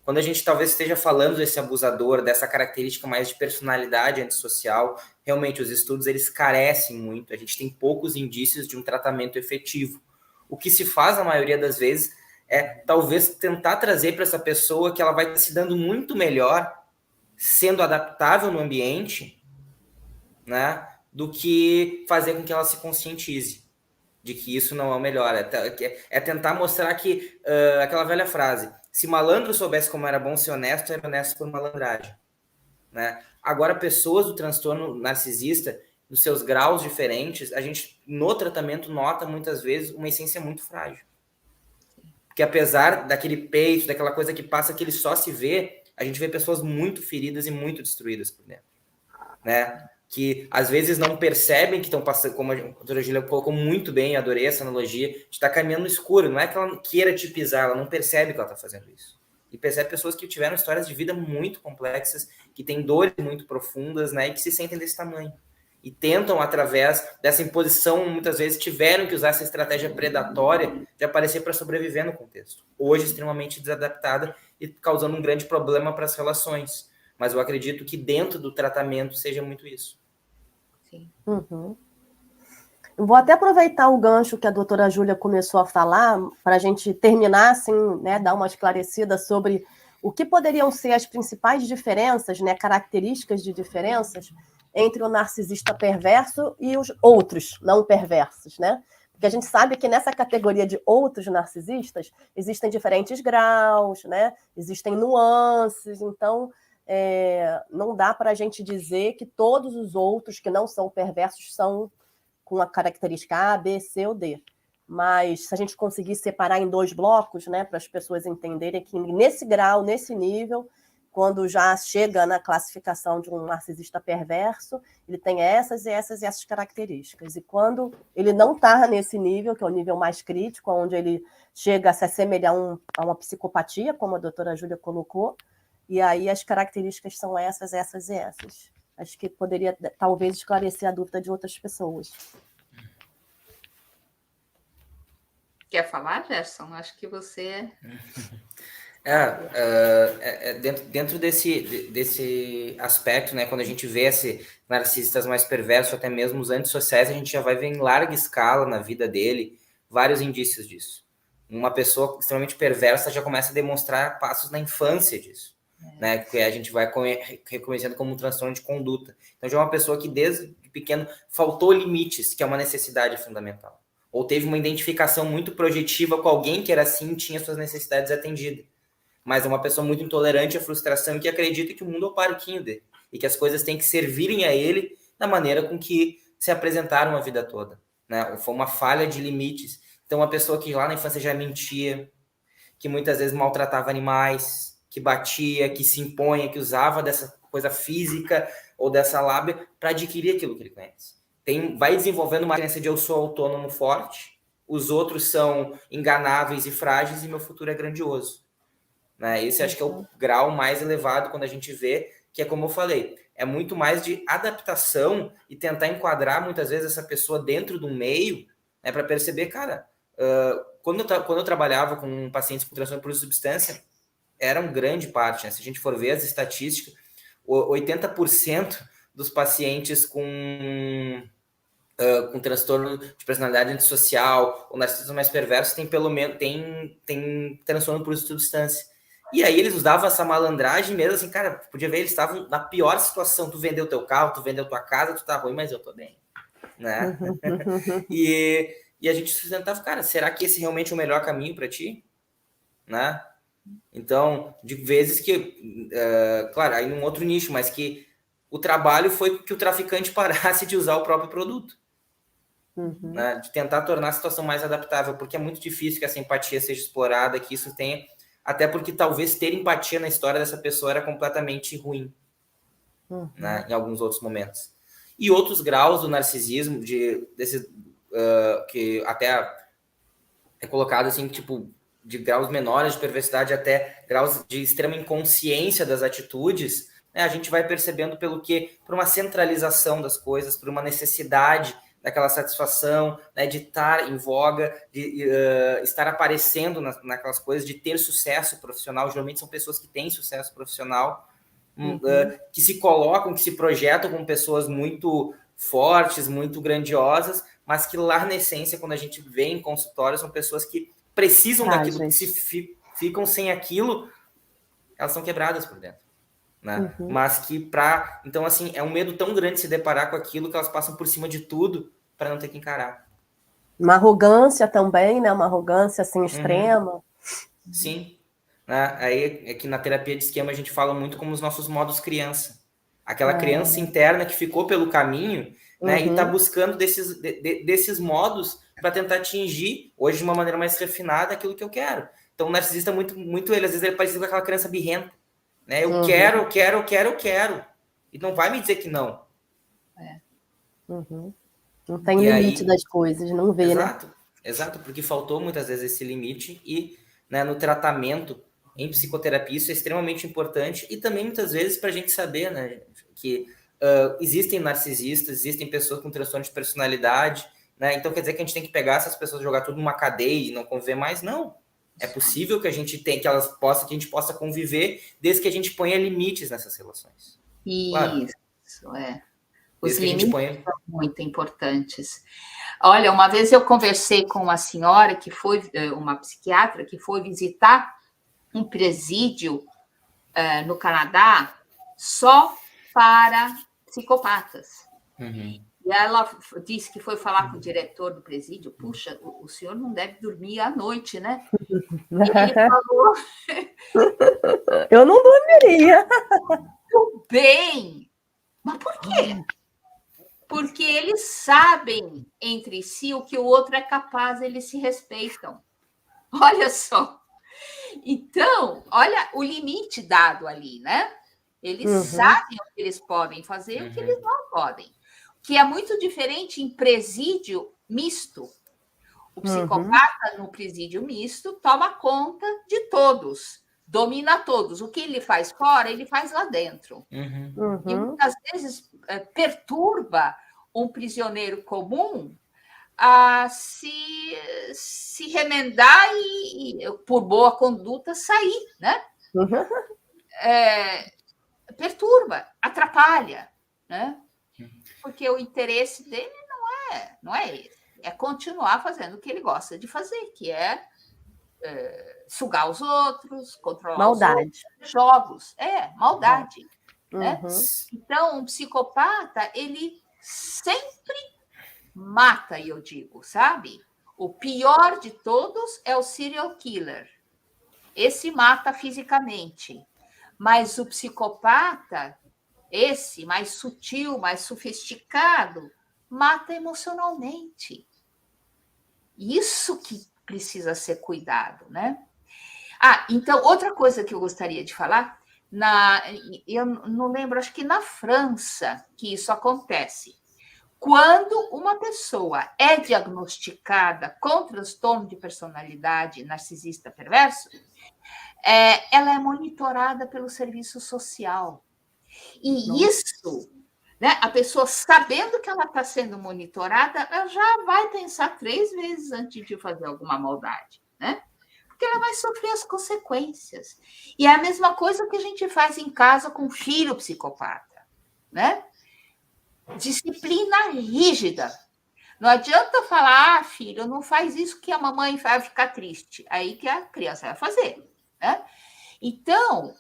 Quando a gente talvez esteja falando desse abusador, dessa característica mais de personalidade antissocial, realmente os estudos, eles carecem muito, a gente tem poucos indícios de um tratamento efetivo. O que se faz, na maioria das vezes, é talvez tentar trazer para essa pessoa que ela vai estar se dando muito melhor, sendo adaptável no ambiente, né, do que fazer com que ela se conscientize de que isso não é o melhor. É tentar mostrar que, aquela velha frase, se malandro soubesse como era bom ser honesto, era honesto por malandragem, né? Agora, pessoas do transtorno narcisista, nos seus graus diferentes, a gente, no tratamento, nota muitas vezes uma essência muito frágil. Porque apesar daquele peito, daquela coisa que passa, que ele só se vê, a gente vê pessoas muito feridas e muito destruídas por dentro, né? Que às vezes não percebem que estão passando, como a doutora Júlia colocou muito bem, adorei essa analogia, de estar caminhando no escuro, não é que ela queira te pisar, ela não percebe que ela está fazendo isso. E percebe pessoas que tiveram histórias de vida muito complexas, que têm dores muito profundas, né, e que se sentem desse tamanho. E tentam, através dessa imposição, muitas vezes tiveram que usar essa estratégia predatória de aparecer para sobreviver no contexto. Hoje, extremamente desadaptada e causando um grande problema para as relações. Mas eu acredito que dentro do tratamento seja muito isso. Sim. Uhum. Eu vou até aproveitar o gancho que a doutora Júlia começou a falar, para a gente terminar, assim, né, dar uma esclarecida sobre o que poderiam ser as principais diferenças, né, características de diferenças entre o narcisista perverso e os outros não perversos, né? Porque a gente sabe que nessa categoria de outros narcisistas existem diferentes graus, né? Existem nuances, então não dá para a gente dizer que todos os outros que não são perversos são com a característica A, B, C ou D. Mas se a gente conseguir separar em 2 blocos, né, para as pessoas entenderem que nesse grau, nesse nível, quando já chega na classificação de um narcisista perverso, ele tem essas e essas e essas características. E quando ele não está nesse nível, que é o nível mais crítico, onde ele chega a se assemelhar a uma psicopatia, como a doutora Júlia colocou, e aí as características são essas, essas e essas. Acho que poderia, talvez, esclarecer a dúvida de outras pessoas. Quer falar, Gerson? Acho que você... Dentro desse aspecto, né, quando a gente vê esses narcisistas mais perversos, até mesmo os antissociais, a gente já vai ver em larga escala na vida dele vários indícios disso. Uma pessoa extremamente perversa já começa a demonstrar passos na infância disso, né, que a gente vai reconhecendo como um transtorno de conduta. Então já é uma pessoa que desde pequeno faltou limites, que é uma necessidade fundamental. Ou teve uma identificação muito projetiva com alguém que era assim e tinha suas necessidades atendidas. Mas é uma pessoa muito intolerante à frustração e que acredita que o mundo é o parquinho dele e que as coisas têm que servirem a ele da maneira com que se apresentaram a vida toda, né? Foi uma falha de limites. Então, uma pessoa que lá na infância já mentia, que muitas vezes maltratava animais, que batia, que se impunha, que usava dessa coisa física ou dessa lábia para adquirir aquilo que ele conhece. Vai desenvolvendo uma crença de eu sou autônomo forte, os outros são enganáveis e frágeis e meu futuro é grandioso. Né? Esse acho que é o grau mais elevado quando a gente vê, que é como eu falei, é muito mais de adaptação e tentar enquadrar muitas vezes essa pessoa dentro de um meio, né, para perceber, cara, quando eu trabalhava com pacientes com transtorno por uso de substância, era uma grande parte, né? Se a gente for ver as estatísticas, 80% dos pacientes com transtorno de personalidade antissocial ou narcisismo mais perverso tem pelo menos tem transtorno por uso de substância. E aí eles usavam essa malandragem mesmo, assim, cara, podia ver, eles estavam na pior situação, tu vendeu teu carro, tu vendeu tua casa, tu tá ruim, mas eu tô bem, né? e a gente se sentava, cara, será que esse realmente é o melhor caminho para ti? Né? Então, de vezes que, claro, aí num outro nicho, mas que o trabalho foi que o traficante parasse de usar o próprio produto. Né? De tentar tornar a situação mais adaptável, porque é muito difícil que essa empatia seja explorada, que isso tenha... Até porque talvez ter empatia na história dessa pessoa era completamente ruim, né, em alguns outros momentos. E outros graus do narcisismo, que até é colocado assim, tipo, de graus menores de perversidade até graus de extrema inconsciência das atitudes, né, a gente vai percebendo por uma centralização das coisas, por uma necessidade daquela satisfação, né, de estar em voga, de estar aparecendo naquelas coisas, de ter sucesso profissional. Geralmente são pessoas que têm sucesso profissional, que se colocam, que se projetam como pessoas muito fortes, muito grandiosas, mas que lá na essência, quando a gente vê em consultório, são pessoas que precisam daquilo, que se ficam sem aquilo, elas são quebradas por dentro. Né? Mas que então assim, é um medo tão grande se deparar com aquilo que elas passam por cima de tudo para não ter que encarar. Uma arrogância também, né? Uma arrogância assim extrema. Sim. Né? Aí é que na terapia de esquema a gente fala muito como os nossos modos criança. Aquela criança interna que ficou pelo caminho, né? E está buscando desses modos para tentar atingir, hoje de uma maneira mais refinada, aquilo que eu quero. Então o narcisista, muito ele, às vezes ele é parecido com aquela criança birrenta. Né? Eu quero. E não vai me dizer que não. Não tem limite das coisas, não vê, exato, né? Exato, porque faltou muitas vezes esse limite e, né, no tratamento, em psicoterapia, isso é extremamente importante e também muitas vezes para a gente saber, né, que existem narcisistas, existem pessoas com transtorno de personalidade, né? Então quer dizer que a gente tem que pegar essas pessoas, jogar tudo numa cadeia e não conviver mais? Não. É possível que a gente tenha, que a gente possa conviver desde que a gente ponha limites nessas relações. Isso, claro. Os limites são muito importantes. Olha, uma vez eu conversei com uma senhora que foi, uma psiquiatra, que foi visitar um presídio no Canadá só para psicopatas. E ela disse que foi falar com o diretor do presídio, puxa, o senhor não deve dormir à noite, né? E ele falou... Eu não dormiria. bem. Mas por quê? Porque eles sabem entre si o que o outro é capaz, eles se respeitam. Olha só. Então, olha o limite dado ali, né? Eles sabem o que eles podem fazer e o que eles não podem. Que é muito diferente em presídio misto. O psicopata no presídio misto toma conta de todos, domina todos. O que ele faz fora, ele faz lá dentro. E muitas vezes perturba um prisioneiro comum a se remendar e, por boa conduta, sair, né? Perturba, atrapalha, né? Porque o interesse dele não é esse. É continuar fazendo o que ele gosta de fazer, que é sugar os outros, controlar maldade. Os outros, jogos. Maldade. Né? Então, um psicopata, ele sempre mata, eu digo, sabe? O pior de todos é o serial killer. Esse mata fisicamente. Mas o psicopata, esse mais sutil, mais sofisticado, mata emocionalmente. Isso que precisa ser cuidado, né? Então, outra coisa que eu gostaria de falar, eu não lembro, acho que na França que isso acontece. Quando uma pessoa é diagnosticada com transtorno de personalidade narcisista perverso, ela é monitorada pelo serviço social. E isso, né, a pessoa sabendo que ela está sendo monitorada, ela já vai pensar 3 vezes antes de fazer alguma maldade, né? Porque ela vai sofrer as consequências. E é a mesma coisa que a gente faz em casa com o filho psicopata, né? Disciplina rígida. Não adianta falar, filho, não faz isso que a mamãe vai ficar triste. Aí que a criança vai fazer, né? Então,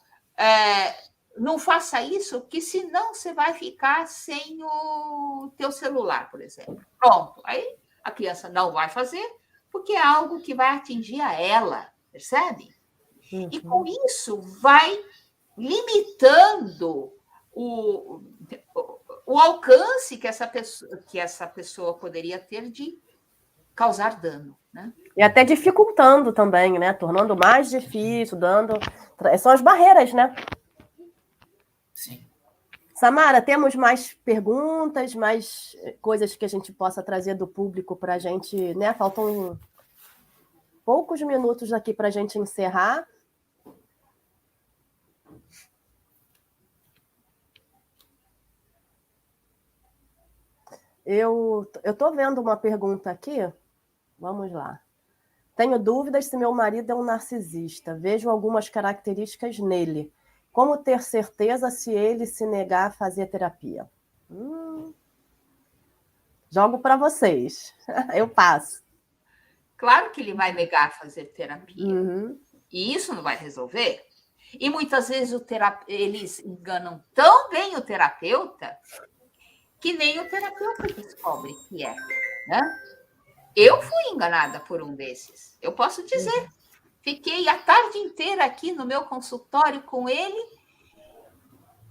não faça isso, porque senão você vai ficar sem o teu celular, por exemplo. Pronto. Aí a criança não vai fazer, porque é algo que vai atingir a ela, percebe? E com isso vai limitando o alcance que essa pessoa poderia ter de causar dano, né? E até dificultando também, né? Tornando mais difícil, são as barreiras, né? Sim. Samara, temos mais perguntas, mais coisas que a gente possa trazer do público para a gente, né? Faltam poucos minutos aqui para a gente encerrar. Eu estou vendo uma pergunta aqui. Vamos lá. Tenho dúvidas se meu marido é um narcisista. Vejo algumas características nele. Como ter certeza se ele se negar a fazer terapia? Jogo para vocês. Eu passo. Claro que ele vai negar a fazer terapia. E isso não vai resolver. E muitas vezes eles enganam tão bem o terapeuta que nem o terapeuta descobre que é, né? Eu fui enganada por um desses. Eu posso dizer. Fiquei a tarde inteira aqui no meu consultório com ele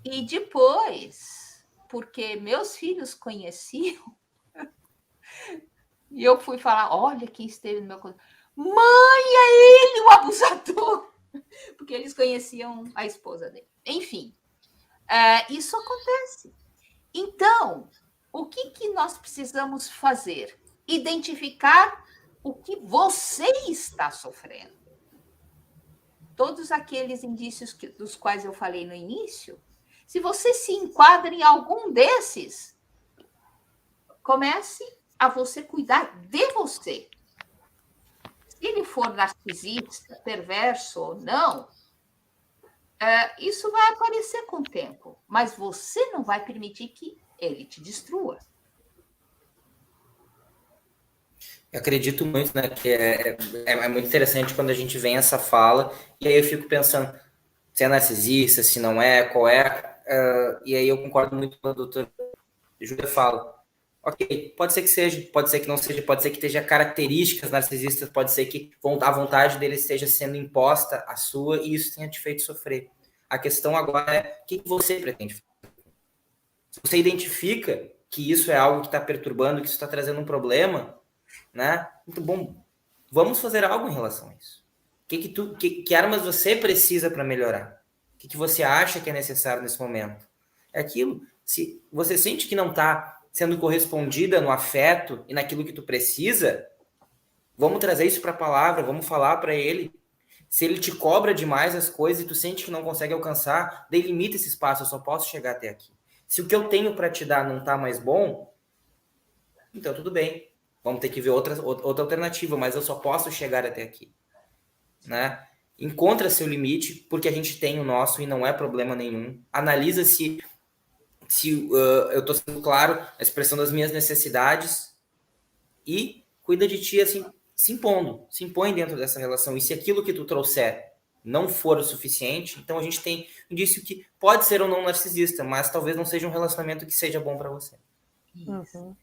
e depois, porque meus filhos conheciam, e eu fui falar, olha quem esteve no meu consultório. Mãe, é ele o abusador! Porque eles conheciam a esposa dele. Enfim, isso acontece. Então, o que nós precisamos fazer? Identificar o que você está sofrendo. Todos aqueles indícios dos quais eu falei no início, se você se enquadra em algum desses, comece a você cuidar de você. Se ele for narcisista, perverso ou não, isso vai aparecer com o tempo, mas você não vai permitir que ele te destrua. Eu acredito muito, né, que é muito interessante quando a gente vem essa fala, e aí eu fico pensando se é narcisista, se não é, qual é, e aí eu concordo muito com a doutora Júlia fala. Ok, pode ser que seja, pode ser que não seja, pode ser que esteja características narcisistas, pode ser que a vontade dele esteja sendo imposta à sua e isso tenha te feito sofrer. A questão agora é o que você pretende fazer. Se você identifica que isso é algo que está perturbando, que isso está trazendo um problema, né? Muito bom. Vamos fazer algo em relação a isso. Que armas você precisa para melhorar? O que você acha que é necessário nesse momento? É aquilo. Se você sente que não está sendo correspondida no afeto e naquilo que tu precisa, vamos trazer isso para a palavra, vamos falar para ele. Se ele te cobra demais as coisas e tu sente que não consegue alcançar, delimita esse espaço, eu só posso chegar até aqui. Se o que eu tenho para te dar não está mais bom, então tudo bem. Vamos ter que ver outra alternativa, mas eu só posso chegar até aqui. Né? Encontra seu limite, porque a gente tem o nosso e não é problema nenhum. Analisa se eu estou sendo claro a expressão das minhas necessidades e cuida de ti assim, se impõe dentro dessa relação. E se aquilo que tu trouxer não for o suficiente, então a gente tem indício que pode ser ou não narcisista, mas talvez não seja um relacionamento que seja bom para você. Uhum.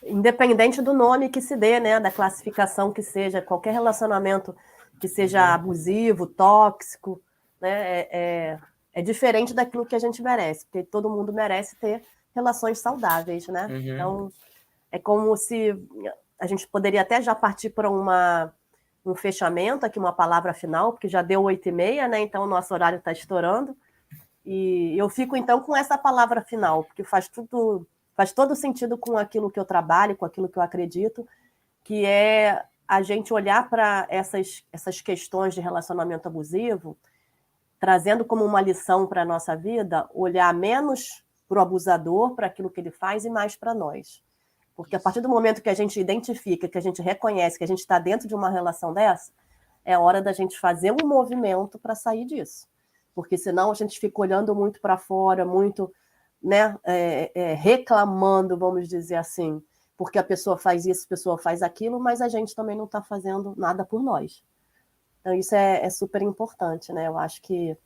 Independente do nome que se dê, né, da classificação que seja, qualquer relacionamento que seja abusivo, tóxico, né, é diferente daquilo que a gente merece, porque todo mundo merece ter relações saudáveis, né? Uhum. Então, é como se a gente poderia até já partir para um fechamento, aqui uma palavra final, porque já deu 8h30, né? Então o nosso horário está estourando. E eu fico, então, com essa palavra final, porque faz todo sentido com aquilo que eu trabalho, com aquilo que eu acredito, que é a gente olhar para essas questões de relacionamento abusivo, trazendo como uma lição para a nossa vida, olhar menos para o abusador, para aquilo que ele faz, e mais para nós. Porque a partir do momento que a gente identifica, que a gente reconhece que a gente está dentro de uma relação dessa, é hora da gente fazer um movimento para sair disso. Porque senão a gente fica olhando muito para fora, muito, né, reclamando, vamos dizer assim, porque a pessoa faz isso, a pessoa faz aquilo, mas a gente também não está fazendo nada por nós. Então isso é super importante, né? Eu acho que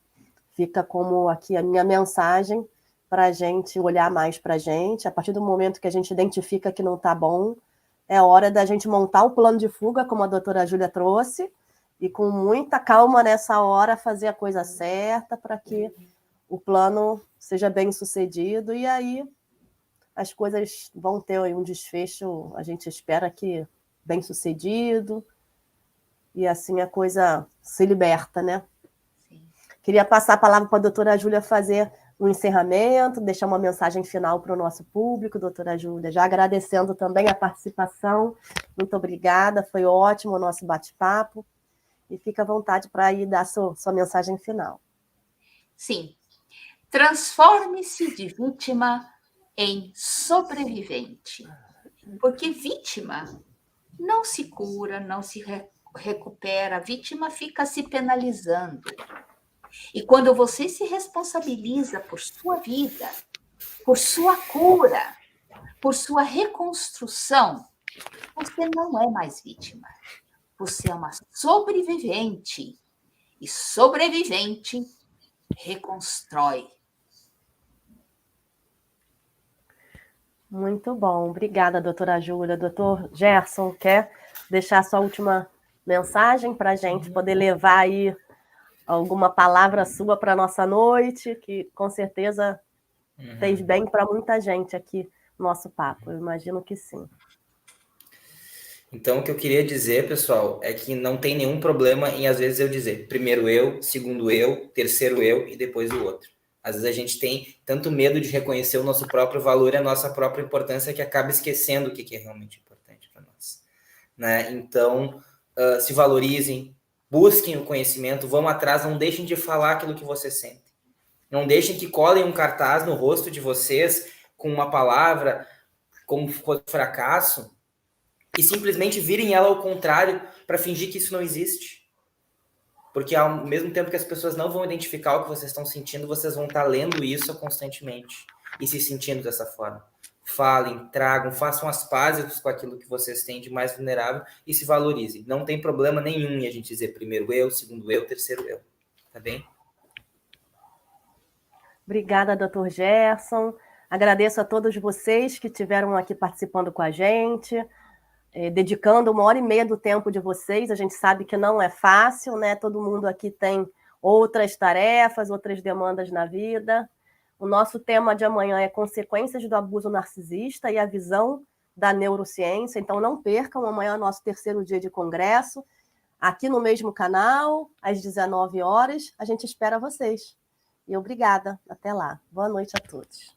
fica como aqui a minha mensagem para a gente olhar mais para a gente. A partir do momento que a gente identifica que não está bom, é hora da gente montar o plano de fuga, como a doutora Júlia trouxe, e com muita calma nessa hora fazer a coisa certa para que o plano seja bem sucedido, e aí as coisas vão ter um desfecho, a gente espera que bem sucedido, e assim a coisa se liberta, né? Sim. Queria passar a palavra para a doutora Júlia fazer um encerramento, deixar uma mensagem final para o nosso público, doutora Júlia, já agradecendo também a participação, muito obrigada, foi ótimo o nosso bate-papo, e fica à vontade para ir dar sua mensagem final. Sim, transforme-se de vítima em sobrevivente, porque vítima não se cura, não se recupera, a vítima fica se penalizando. E quando você se responsabiliza por sua vida, por sua cura, por sua reconstrução, você não é mais vítima. Você é uma sobrevivente. E sobrevivente reconstrói. Muito bom. Obrigada, doutora Júlia. Doutor Gerson, quer deixar sua última mensagem para a gente poder levar aí alguma palavra sua para a nossa noite, que com certeza fez bem para muita gente aqui no nosso papo. Eu imagino que sim. Então, o que eu queria dizer, pessoal, é que não tem nenhum problema em, às vezes, eu dizer primeiro eu, segundo eu, terceiro eu e depois o outro. Às vezes a gente tem tanto medo de reconhecer o nosso próprio valor e a nossa própria importância que acaba esquecendo o que é realmente importante para nós. Né? Então, se valorizem, busquem o conhecimento, vão atrás, não deixem de falar aquilo que vocês sentem. Não deixem que colhem um cartaz no rosto de vocês com uma palavra como fracasso e simplesmente virem ela ao contrário para fingir que isso não existe. Porque ao mesmo tempo que as pessoas não vão identificar o que vocês estão sentindo, vocês vão estar lendo isso constantemente e se sentindo dessa forma. Falem, tragam, façam as pazes com aquilo que vocês têm de mais vulnerável e se valorizem. Não tem problema nenhum em a gente dizer primeiro eu, segundo eu, terceiro eu. Tá bem? Obrigada, doutor Gerson. Agradeço a todos vocês que estiveram aqui participando com a gente, dedicando 1h30 do tempo de vocês. A gente sabe que não é fácil, né? Todo mundo aqui tem outras tarefas, outras demandas na vida. O nosso tema de amanhã é consequências do abuso narcisista e a visão da neurociência. Então, não percam, amanhã é o nosso 3º dia de congresso, aqui no mesmo canal, às 19 horas. A gente espera vocês. E obrigada. Até lá. Boa noite a todos.